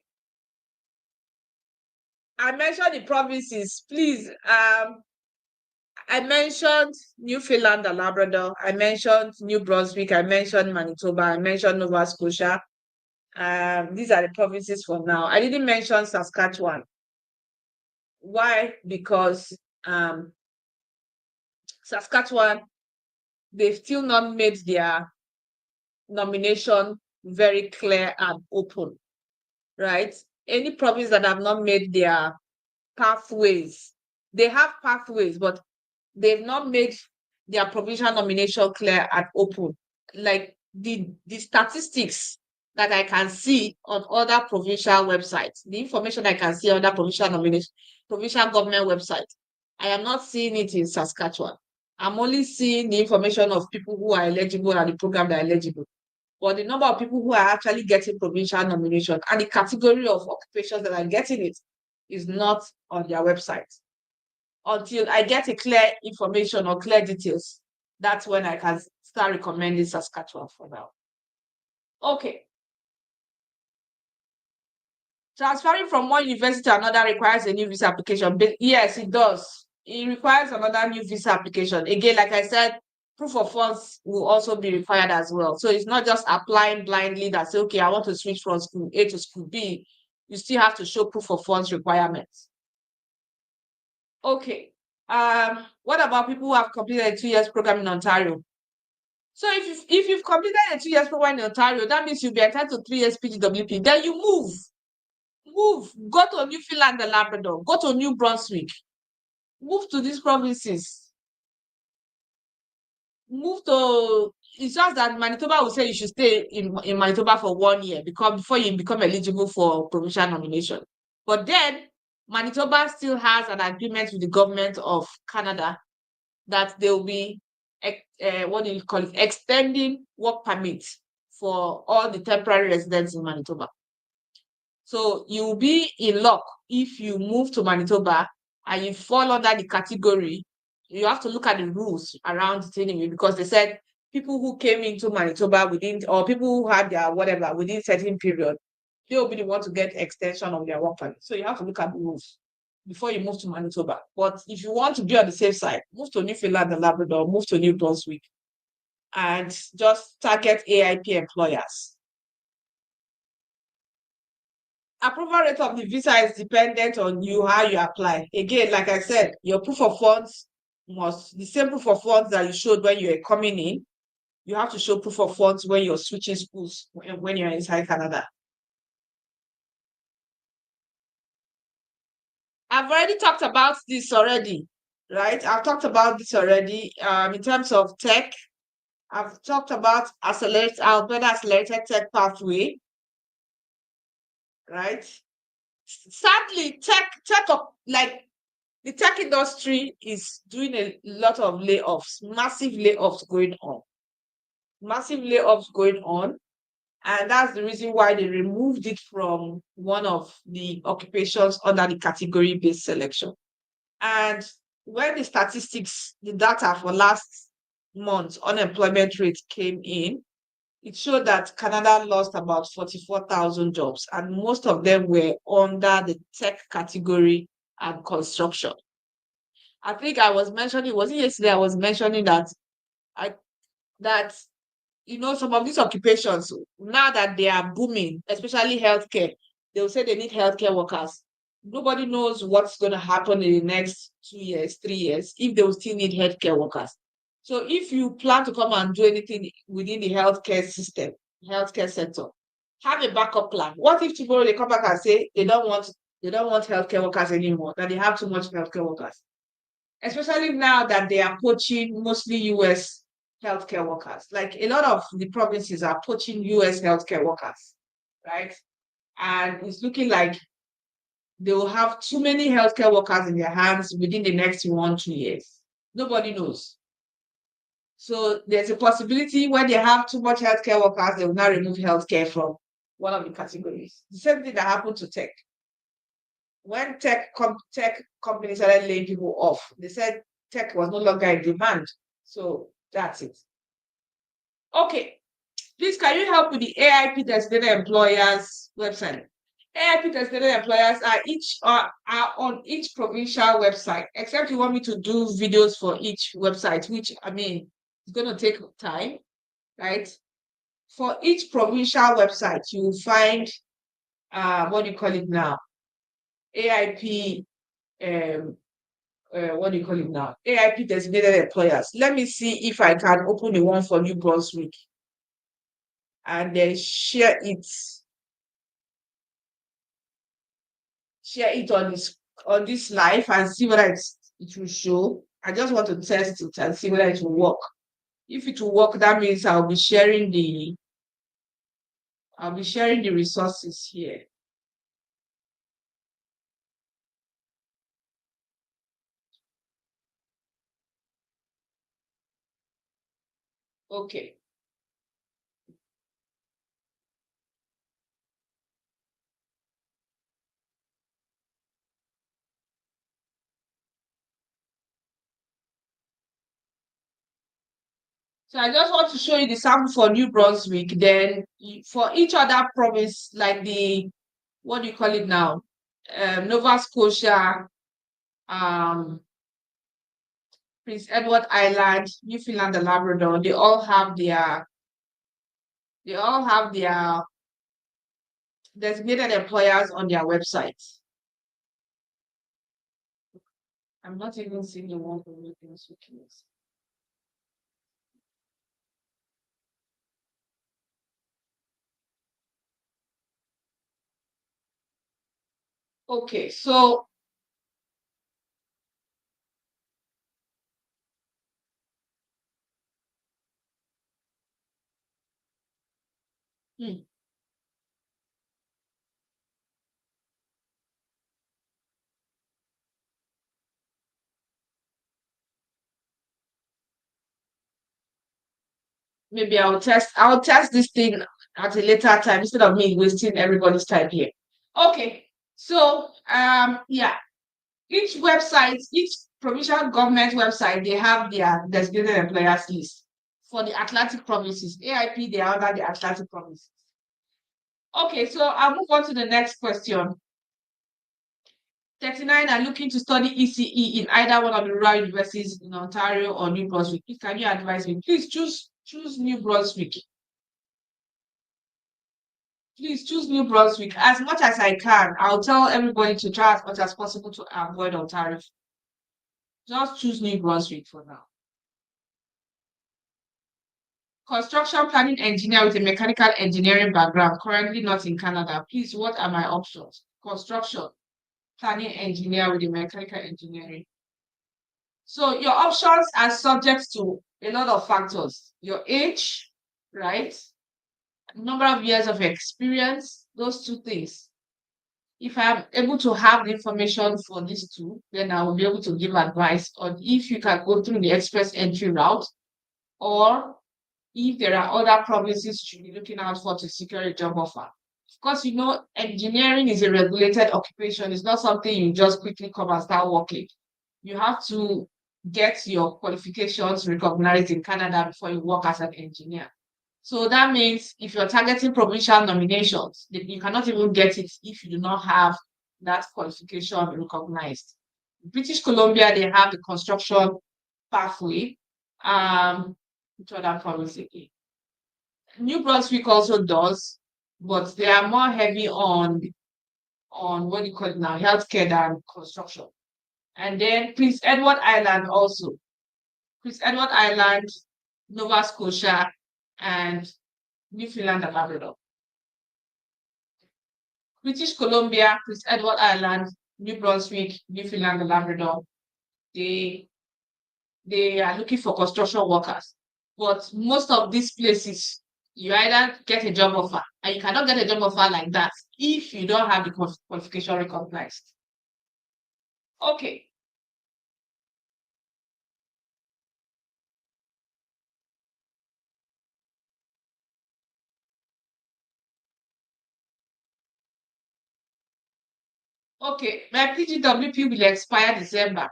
I mentioned the provinces. Please, I mentioned Newfoundland and Labrador. I mentioned New Brunswick. I mentioned Manitoba. I mentioned Nova Scotia. These are the provinces for now. I didn't mention Saskatchewan. Why? Because Saskatchewan, they've still not made their nomination very clear and open, right? Any province that have not made their pathways, they have pathways, but they've not made their provincial nomination clear and open. Like the statistics that I can see on other provincial websites, the information I can see on the provincial government website, I am not seeing it in Saskatchewan. I'm only seeing the information of people who are eligible and the program that are eligible. But the number of people who are actually getting provincial nomination and the category of occupations that are getting it is not on their website. Until I get a clear information or clear details, that's when I can start recommending Saskatchewan for now. Okay. Transferring from one university to another requires a new visa application. But yes, it does. It requires another new visa application. Again, like I said, proof of funds will also be required as well. So it's not just applying blindly that say, okay, I want to switch from school A to school B. You still have to show proof of funds requirements. Okay. What about people who have completed a 2 years program in Ontario? So if you've completed a 2 years program in Ontario, that means you'll be entitled to 3 years PGWP. Then you move, go to Newfoundland and Labrador, go to New Brunswick, move to these provinces, move to. It's just that Manitoba will say you should stay in Manitoba for 1 year before you become eligible for provincial nomination. But then Manitoba still has an agreement with the government of Canada that they will be what do you call it, extending work permits for all the temporary residents in Manitoba. So you will be in luck if you move to Manitoba and you fall under the category. You have to look at the rules around it anyway, because they said people who came into Manitoba or people who had their whatever within certain period, they will be the one to get extension of their work permit. So you have to look at the rules before you move to Manitoba. But if you want to be on the safe side, move to Newfoundland and Labrador, move to New Brunswick, and just target AIP employers. Approval rate of the visa is dependent on how you apply. Again, like I said, your proof of funds the same proof of funds that you showed when you were coming in. You have to show proof of funds when you're switching schools, when you're inside Canada. I've already talked about this already, right? I've talked about this already. In terms of tech, I've talked about Alberta accelerated tech pathway, right? Sadly, like the tech industry is doing a lot of layoffs, massive layoffs going on. Massive layoffs going on. And that's the reason why they removed it from one of the occupations under the category-based selection. And when the data for last month unemployment rate came in, it showed that Canada lost about 44,000 jobs, and most of them were under the tech category and construction. I think I was mentioning, was it yesterday? I was mentioning that that some of these occupations, now that they are booming, especially healthcare, they will say they need healthcare workers. Nobody knows what's going to happen in the next 2 years, 3 years, if they will still need healthcare workers. So if you plan to come and do anything within the healthcare system, healthcare sector, have a backup plan. What if tomorrow they come back and say they don't want healthcare workers anymore, that they have too much healthcare workers? Especially now that they are poaching mostly US healthcare workers. Like a lot of the provinces are poaching US healthcare workers, right? And it's looking like they will have too many healthcare workers in their hands within the next 1-2 years. Nobody knows. So there's a possibility when they have too much healthcare workers, they will now remove healthcare from one of the categories. The same thing that happened to tech. When tech companies started laying people off, they said tech was no longer in demand. So that's it. Okay. Please, can you help with the AIP designated employers website? AIP designated employers are on each provincial website, except you want me to do videos for each website, which it's going to take time, right? For each provincial website, you will find what do you call it now? AIP what do you call it now? AIP designated employers. Let me see if I can open the one for New Brunswick and then share it on this live and see whether it will show. I just want to test it and see whether it will work. If it will work, that means I'll be sharing the resources here. Okay. So I just want to show you the sample for New Brunswick. Then for each other province, like what do you call it now? Nova Scotia, Prince Edward Island, Newfoundland and Labrador, they all have their designated employers on their website. I'm not even seeing the one for New Brunswick. Okay, so hmm, maybe I'll test this thing at a later time instead of me wasting everybody's time here. Okay, so yeah, each provincial government website, they have their designated employers list. For the Atlantic provinces, AIP, they are under the Atlantic provinces. Okay, so I'll move on to the next question. 39 are looking to study ECE in either one of the rural universities in Ontario or New Brunswick. Please, can you advise me? Please choose New Brunswick. Please choose New Brunswick. As much as I can, I'll tell everybody to try as much as possible to avoid Ontario. Just choose New Brunswick for now. Construction planning engineer with a mechanical engineering background, currently not in Canada. Please, what are my options? Construction planning engineer with a mechanical engineering. So your options are subject to a lot of factors. Your age, right? Number of years of experience, those two things. If I'm able to have the information for these two, then I will be able to give advice on if you can go through the express entry route, or if there are other provinces you should be looking out for to secure a job offer. Of course, engineering is a regulated occupation. It's not something you just quickly come and start working. You have to get your qualifications recognized in Canada before you work as an engineer. So that means if you're targeting provincial nominations, you cannot even get it if you do not have that qualification recognized. British Columbia, they have the construction pathway. Which other province again? New Brunswick also does, but they are more heavy on what do you call it now, healthcare than construction. And then Prince Edward Island also. Prince Edward Island, Nova Scotia, and Newfoundland and Labrador. British Columbia, Prince Edward Island, New Brunswick, Newfoundland and Labrador, they they are looking for construction workers. But most of these places, you either get a job offer, and you cannot get a job offer like that if you don't have the qualification recognized. Okay. Okay, my PGWP will expire December.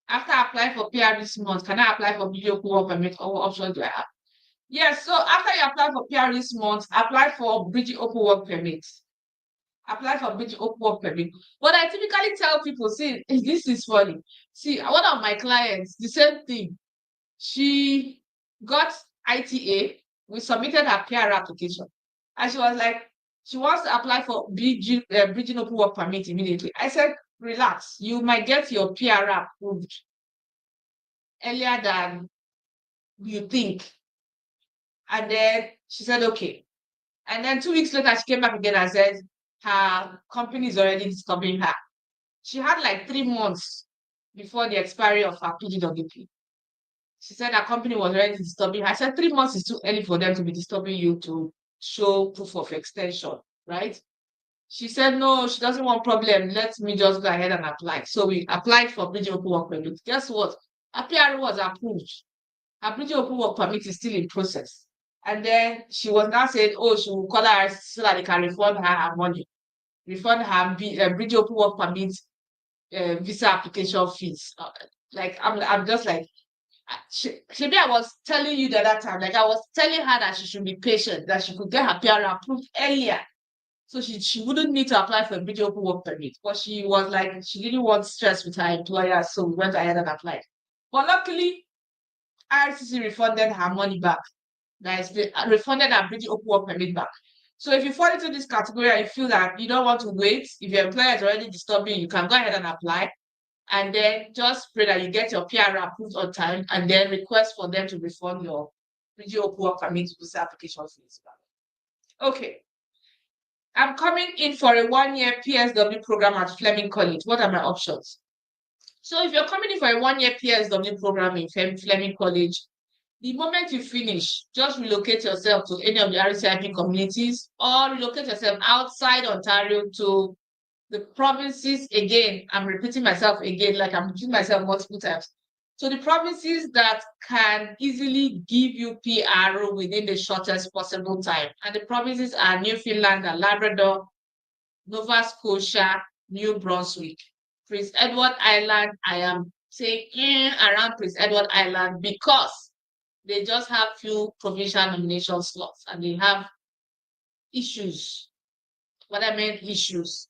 After applying for PR this month, can I apply for video work permit, or what option do I have? Yes, so after you apply for PR this month, apply for Bridging Open Work Permit. Apply for Bridging Open Work Permit. What I typically tell people, see, this is funny. See, one of my clients, the same thing. She got ITA. We submitted her PR application. And she was like, she wants to apply for Bridging Open Work Permit immediately. I said, relax. You might get your PR approved earlier than you think. And then she said, okay. And then 2 weeks later, she came back again and said her company is already disturbing her. She had like 3 months before the expiry of her PGWP. She said her company was already disturbing her. I said 3 months is too early for them to be disturbing you to show proof of extension, right? She said no, she doesn't want problem. Let me just go ahead and apply. So we applied for Bridging Open Work Permit. Guess what? Her PR was approved. Her Bridging Open Work Permit is still in process. And then she was now saying, oh, she will call her so that they can refund her money, refund her Bridge Open Work Permit visa application fees. Like I'm just like, maybe I was telling you the other time, like I was telling her that she should be patient, that she could get her PR approved earlier. So she wouldn't need to apply for a Bridge Open Work Permit. But she was like, she didn't want stress with her employer, so we went ahead and applied. But luckily, IRCC refunded her money back. That is, they refunded her Bridge Open Work Permit back. So if you fall into this category and you feel that you don't want to wait, if your employer is already disturbing you, you can go ahead and apply, and then just pray that you get your PR approved on time, and then request for them to refund your Bridge Open Work Permit visa application fees. Okay. I'm coming in for a 1-year PSW program at Fleming College. What are my options? So if you're coming in for a 1-year PSW program in Fleming College, the moment you finish, just relocate yourself to any of the RCIP communities or relocate yourself outside Ontario to the provinces again. I'm repeating myself again, like I'm repeating myself multiple times. So the provinces that can easily give you PR within the shortest possible time. And the provinces are Newfoundland and Labrador, Nova Scotia, New Brunswick. Prince Edward Island, I am saying around Prince Edward Island because they just have few provincial nomination slots and they have issues. What I mean issues.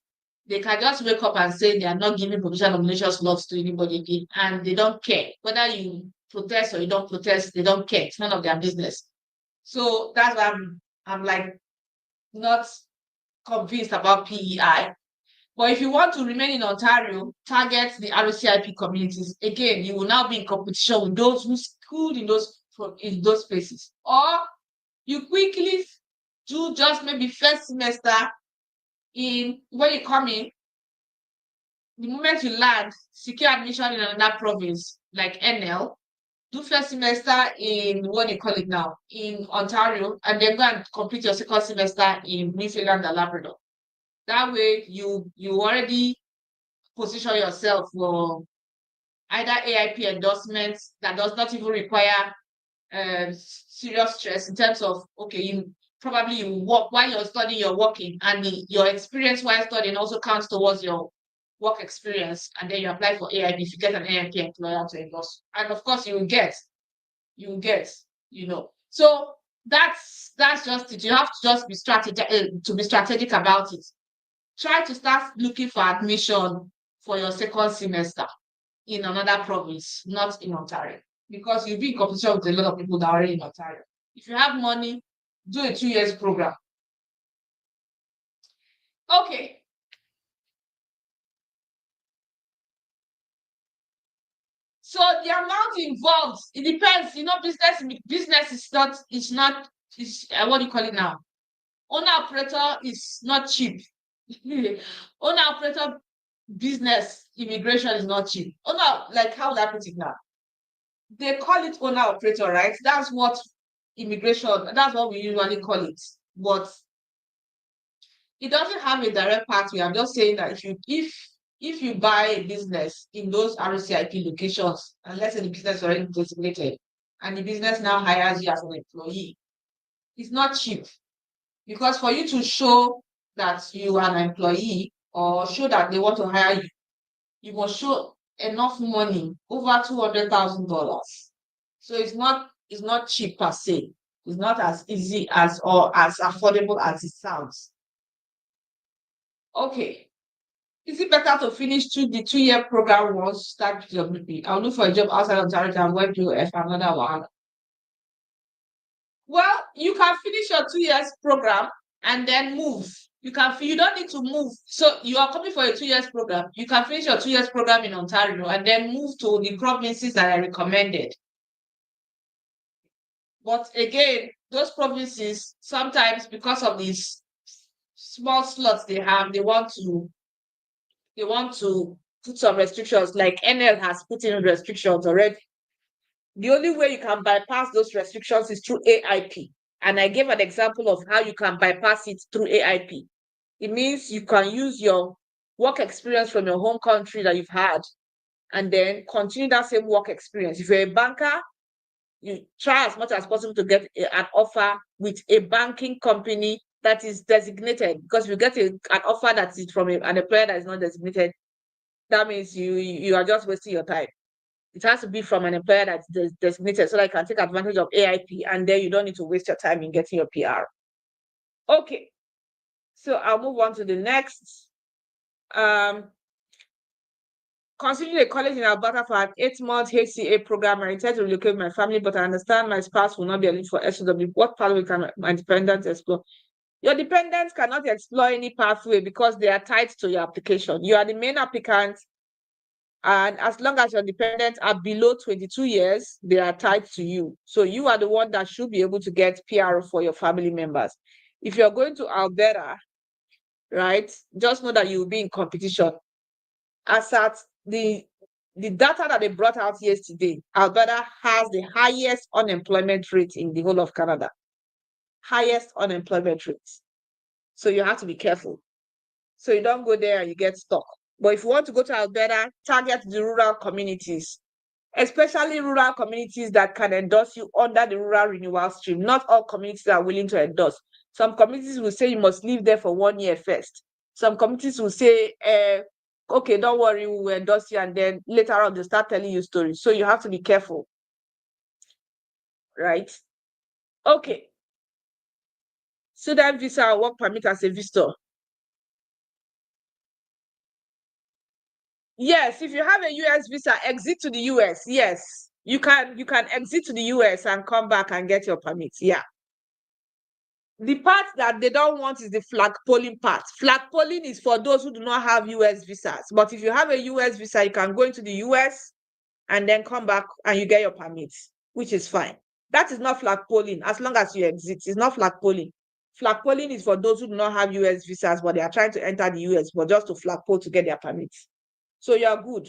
They can just wake up and say they are not giving provincial nomination slots to anybody again, and they don't care. Whether you protest or you don't protest, they don't care. It's none of their business. So that's why I'm like not convinced about PEI. But if you want to remain in Ontario, target the RCIP communities. Again, you will now be in competition with those who schooled in those places. Or you quickly do just maybe first semester in when you come in, the moment you land, secure admission in another province like NL, do first semester in what you call it now, in Ontario, and then go and complete your second semester in Newfoundland and Labrador. That way you already position yourself for either AIP endorsements that does not even require serious stress in terms of, okay, you work while you're studying, you're working, and your experience while studying also counts towards your work experience, and then you apply for AIP if you get an AIP employer to endorse. And of course, you will get, So that's just it. You have to just be strategic about it. Try to start looking for admission for your second semester in another province, not in Ontario, because you'll be in competition with a lot of people that are already in Ontario. If you have money, do a 2 years program. Okay. So the amount involved, it depends. Business is what do you call it now? Owner operator is not cheap. Owner operator business immigration is not cheap. Like how would I put it now? They call it owner operator, right? That's what we usually call it. But it doesn't have a direct pathway. I'm just saying that if you buy a business in those RCIP locations, unless the business is already designated, and the business now hires you as an employee, it's not cheap. Because for you to show that you are an employee or show that they want to hire you, you must show enough money, over $200,000. So it's not cheap per se. It's not as easy as or as affordable as it sounds. Okay. Is it better to finish the 2-year program once start PWP? I'll look for a job outside Ontario and web POF another one. Well, you can finish your 2 years program and then move. You don't need to move. So you are coming for a 2 years program. You can finish your 2 years program in Ontario and then move to the provinces that I recommended. But again, those provinces, sometimes because of these small slots they have, they want to put some restrictions, like NL has put in restrictions already. The only way you can bypass those restrictions is through AIP. And I gave an example of how you can bypass it through AIP. It means you can use your work experience from your home country that you've had and then continue that same work experience. If you're a banker, you try as much as possible to get an offer with a banking company that is designated, because if you get an offer that is from an employer that is not designated, that means you are just wasting your time. It has to be from an employer that's designated so that you can take advantage of AIP, and then you don't need to waste your time in getting your PR. Okay, so I'll move on to the next. Considering a college in Alberta for an 8-month HCA program, I intend to relocate my family, but I understand my spouse will not be eligible for SOW. What pathway can my dependents explore? Your dependents cannot explore any pathway because they are tied to your application. You are the main applicant, and as long as your dependents are below 22 years, they are tied to you. So you are the one that should be able to get PR for your family members. If you're going to Alberta, right? Just know that you'll be in competition. As at the data that they brought out yesterday, Alberta has the highest unemployment rate in the whole of Canada. Highest unemployment rate. So you have to be careful. So you don't go there and you get stuck. But if you want to go to Alberta, target the rural communities, especially rural communities that can endorse you under the rural renewal stream. Not all communities are willing to endorse. Some communities will say you must live there for 1 year first. Some communities will say, okay, don't worry, we will endorse you. And then later on, they start telling you stories. So you have to be careful, right? Okay. Student visa or work permit as a visitor. Yes, if you have a US visa, exit to the US. Yes, you can exit to the US and come back and get your permit. Yeah. The part that they don't want is the flag polling part. Flag polling is for those who do not have US visas. But if you have a US visa, you can go into the US and then come back and you get your permit, which is fine. That is not flag polling as long as you exit. It's not flag polling. Flag polling is for those who do not have US visas, but they are trying to enter the US, but just to flag poll to get their permits. So you're good.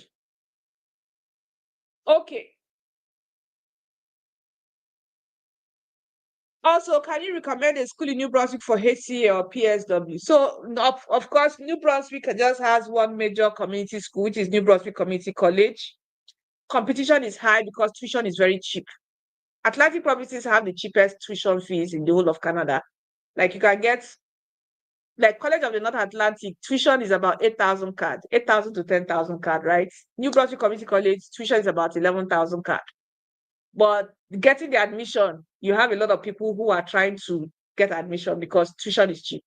Okay. Also, can you recommend a school in New Brunswick for HCA or PSW? So, of course, New Brunswick just has one major community school, which is New Brunswick Community College. Competition is high because tuition is very cheap. Atlantic provinces have the cheapest tuition fees in the whole of Canada. Like you can get, like College of the North Atlantic, tuition is about 8,000 CAD, 8,000 to 10,000 CAD, right? New Brunswick Community College, tuition is about 11,000 CAD. But getting the admission, you have a lot of people who are trying to get admission because tuition is cheap.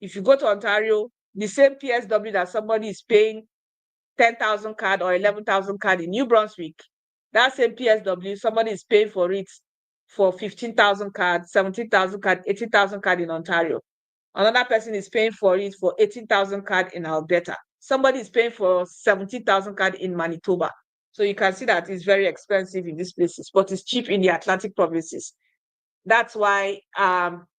If you go to Ontario, the same PSW that somebody is paying 10,000 CAD or 11,000 CAD in New Brunswick, that same PSW, somebody is paying for it for 15,000 CAD, 17,000 CAD, 18,000 CAD in Ontario. Another person is paying for it for 18,000 CAD in Alberta. Somebody is paying for 17,000 CAD in Manitoba. So you can see that it's very expensive in these places, but it's cheap in the Atlantic provinces. That's why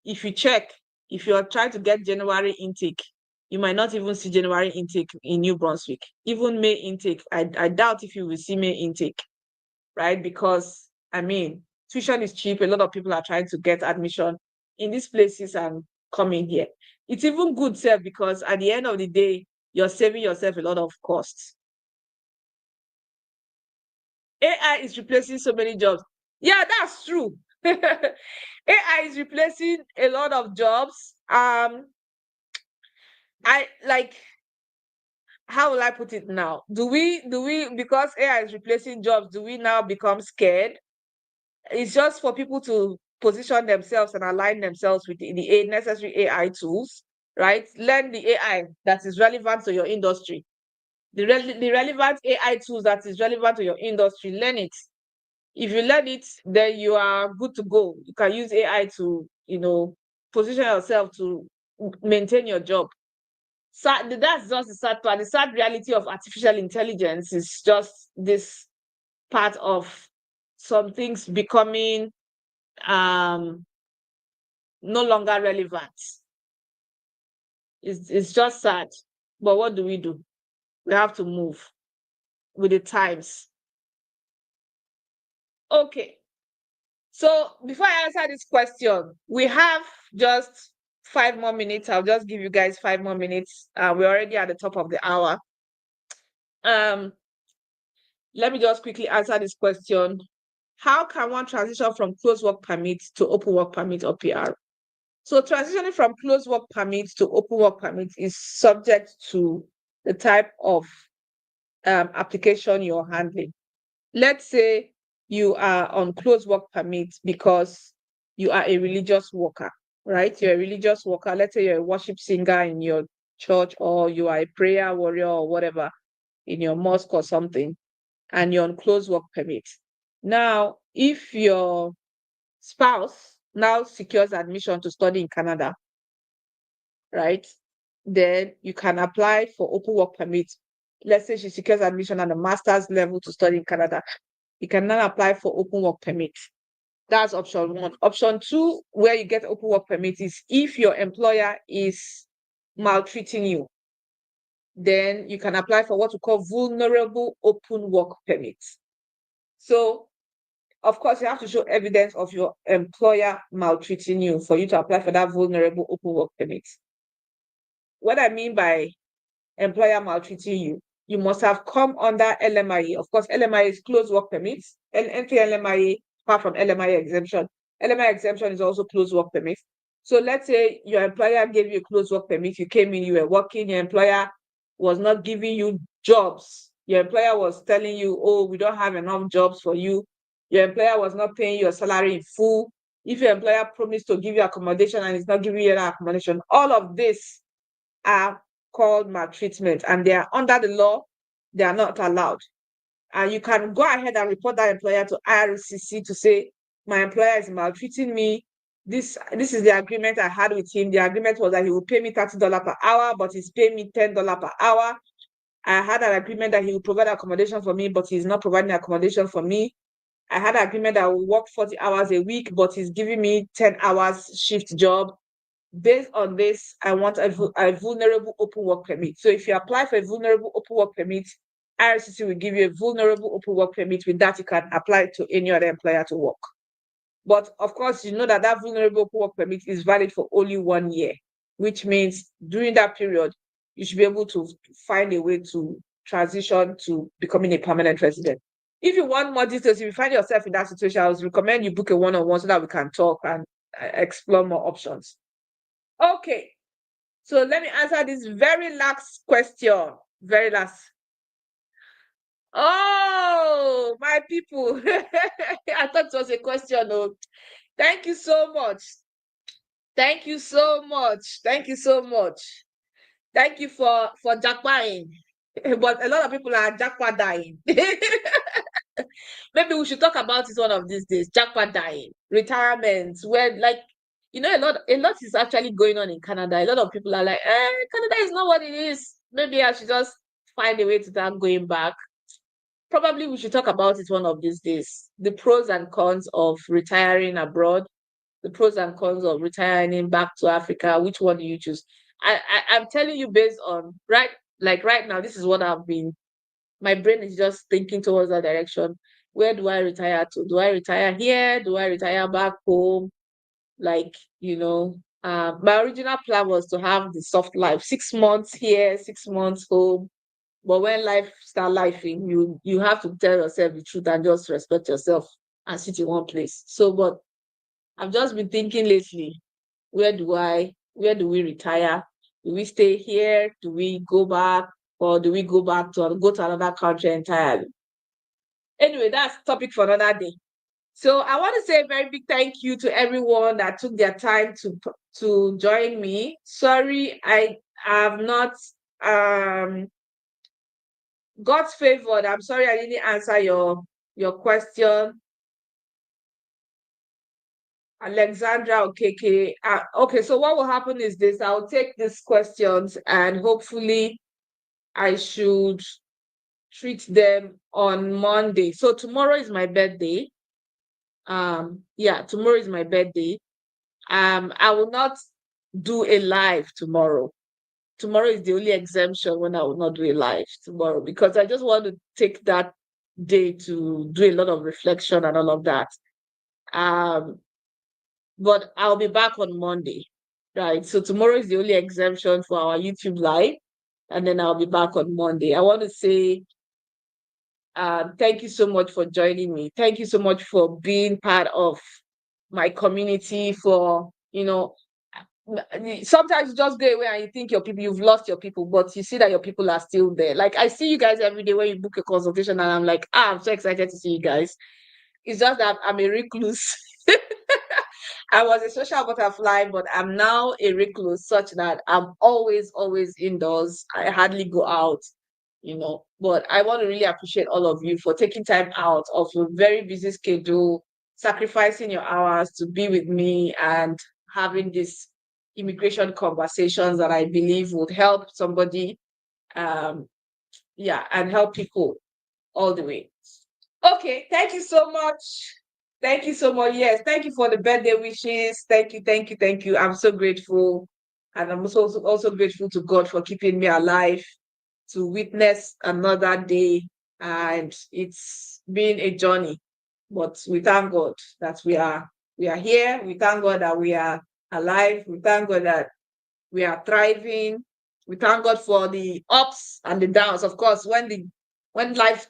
if you check, if you're trying to get January intake, you might not even see January intake in New Brunswick. Even May intake, I doubt if you will see May intake, right? Because, I mean, tuition is cheap. A lot of people are trying to get admission in these places and coming here. It's even good, sir, because at the end of the day, you're saving yourself a lot of costs. AI is replacing so many jobs. Yeah, that's true. AI is replacing a lot of jobs. I like, how will I put it now? Do we because AI is replacing jobs, do we now become scared? It's just for people to position themselves and align themselves with the necessary AI tools, right? Learn the AI that is relevant to your industry. The relevant AI tools that is relevant to your industry, learn it. If you learn it, then you are good to go. You can use AI to, position yourself to maintain your job. That's just the sad part. The sad reality of artificial intelligence is just this part of some things becoming no longer relevant. It's just sad. But what do? We have to move with the times. Okay. So before I answer this question, we have just 5 more minutes. I'll just give you guys 5 more minutes. We're already at the top of the hour. Let me just quickly answer this question. How can one transition from closed work permit to open work permit or PR? So transitioning from closed work permit to open work permit is subject to the type of application you're handling. Let's say you are on closed work permit because you are a religious worker, right? You're a religious worker. Let's say you're a worship singer in your church, or you are a prayer warrior or whatever in your mosque or something, and you're on closed work permit. Now, if your spouse now secures admission to study in Canada, right? Then you can apply for open work permit. Let's say she secures admission at the master's level to study in Canada. You can now apply for open work permit. That's option one. Option two, where you get open work permit, is if your employer is maltreating you, then you can apply for what we call vulnerable open work permit. So, of course, you have to show evidence of your employer maltreating you for you to apply for that vulnerable open work permit. What I mean by employer maltreating you, you must have come under LMIA. Of course, LMIA is closed work permits. And entry LMIA, apart from LMIA exemption, LMIA exemption is also closed work permit. So let's say your employer gave you a closed work permit. You came in, you were working, your employer was not giving you jobs. Your employer was telling you, oh, we don't have enough jobs for you. Your employer was not paying your salary in full. If your employer promised to give you accommodation and is not giving you that accommodation, all of this are called maltreatment, and they are under the law. They are not allowed. And you can go ahead and report that employer to IRCC to say, my employer is maltreating me. This is the agreement I had with him. The agreement was that he will pay me $30 per hour, but he's paying me $10 per hour. I had an agreement that he will provide accommodation for me, but he's not providing accommodation for me. I had an agreement that I will work 40 hours a week, but he's giving me 10 hours shift job. Based on this, I want a vulnerable open work permit. So if you apply for a vulnerable open work permit, IRCC will give you a vulnerable open work permit. With that, you can apply to any other employer to work. But of course, you know that that vulnerable open work permit is valid for only 1 year, which means during that period, you should be able to find a way to transition to becoming a permanent resident. If you want more details, if you find yourself in that situation, I would recommend you book a one-on-one so that we can talk and explore more options. Okay, so let me answer this very last question. Very last. Oh, my people. I thought it was a question. Oh, thank you so much. Thank you so much. Thank you so much. Thank you for jackpotting. But a lot of people are jackpot dying. Maybe we should talk about it one of these days. Jackpot dying, retirement, where like a lot is actually going on in Canada. A lot of people are like, Canada is not what it is. Maybe I should just find a way to start going back. Probably we should talk about it one of these days. The pros and cons of retiring abroad, the pros and cons of retiring back to Africa. Which one do you choose? I'm telling you based on right now, this is what my brain is just thinking towards that direction. Where do I retire to? Do I retire here? Do I retire back home? Like, my original plan was to have the soft life, 6 months here, 6 months home. But when life start lifing, you have to tell yourself the truth and just respect yourself and sit in one place. So, but I've just been thinking lately, where do we retire? Do we stay here? Do we go back? Or do we go to another country entirely? Anyway, that's topic for another day. So I want to say a very big thank you to everyone that took their time to join me. Sorry, I have not God's favored. I'm sorry I didn't answer your question. Alexandra okay. Okay, so what will happen is this. I'll take these questions and hopefully I should treat them on Monday. So tomorrow is my birthday. Yeah, tomorrow is my birthday. I will not do a live tomorrow. Tomorrow is the only exemption when I will not do a live tomorrow, because I just want to take that day to do a lot of reflection and all of that. But I'll be back on Monday, right? So tomorrow is the only exemption for our YouTube live, and then I'll be back on Monday. I want to say thank you so much for joining me. Thank you so much for being part of my community. Sometimes you just go away and you think you've lost your people, but you see that your people are still there. Like I see you guys every day when you book a consultation, and I'm like, I'm so excited to see you guys. It's just that I'm a recluse. I was a social butterfly, but I'm now a recluse, such that I'm always, always indoors. I hardly go out, But I want to really appreciate all of you for taking time out of your very busy schedule, sacrificing your hours to be with me and having these immigration conversations that I believe would help somebody, and help people all the way. Okay, thank you so much. Thank you so much. Yes, thank you for the birthday wishes. Thank you, thank you, thank you. I'm so grateful. And I'm also grateful to God for keeping me alive to witness another day. And it's been a journey, but we thank God that we are here. We thank God that we are alive. We thank God that we are thriving. We thank God for the ups and the downs. Of course, when life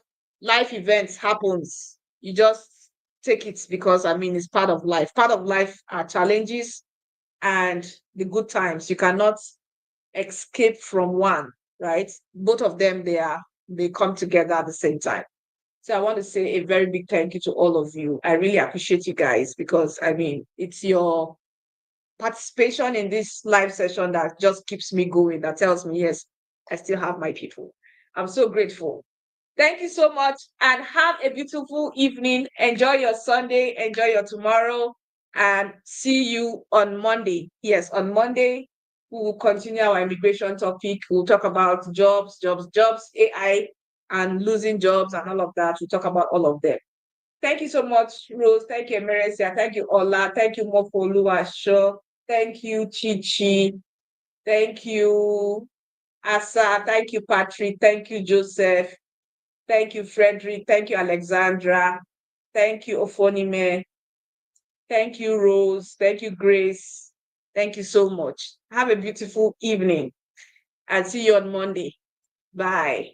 events happens, you just take it because I mean it's part of life. Part of life are challenges and the good times. You cannot escape from one, right? Both of them they come together at the same time. So I want to say a very big thank you to all of you. I really appreciate you guys because I mean it's your participation in this live session that just keeps me going, that tells me, yes, I still have my people. I'm so grateful. Thank you so much and have a beautiful evening. Enjoy your Sunday, enjoy your tomorrow, and see you on Monday. Yes, on Monday, we will continue our immigration topic. We'll talk about jobs, AI, and losing jobs and all of that. We'll talk about all of them. Thank you so much, Rose. Thank you, Emeresia. Thank you, Ola. Thank you, Mofoluwasho. Thank you, Chichi. Thank you, Asa. Thank you, Patrick. Thank you, Joseph. Thank you, Frederick. Thank you, Alexandra. Thank you, Ofonime. Thank you, Rose. Thank you, Grace. Thank you so much. Have a beautiful evening and see you on Monday. Bye.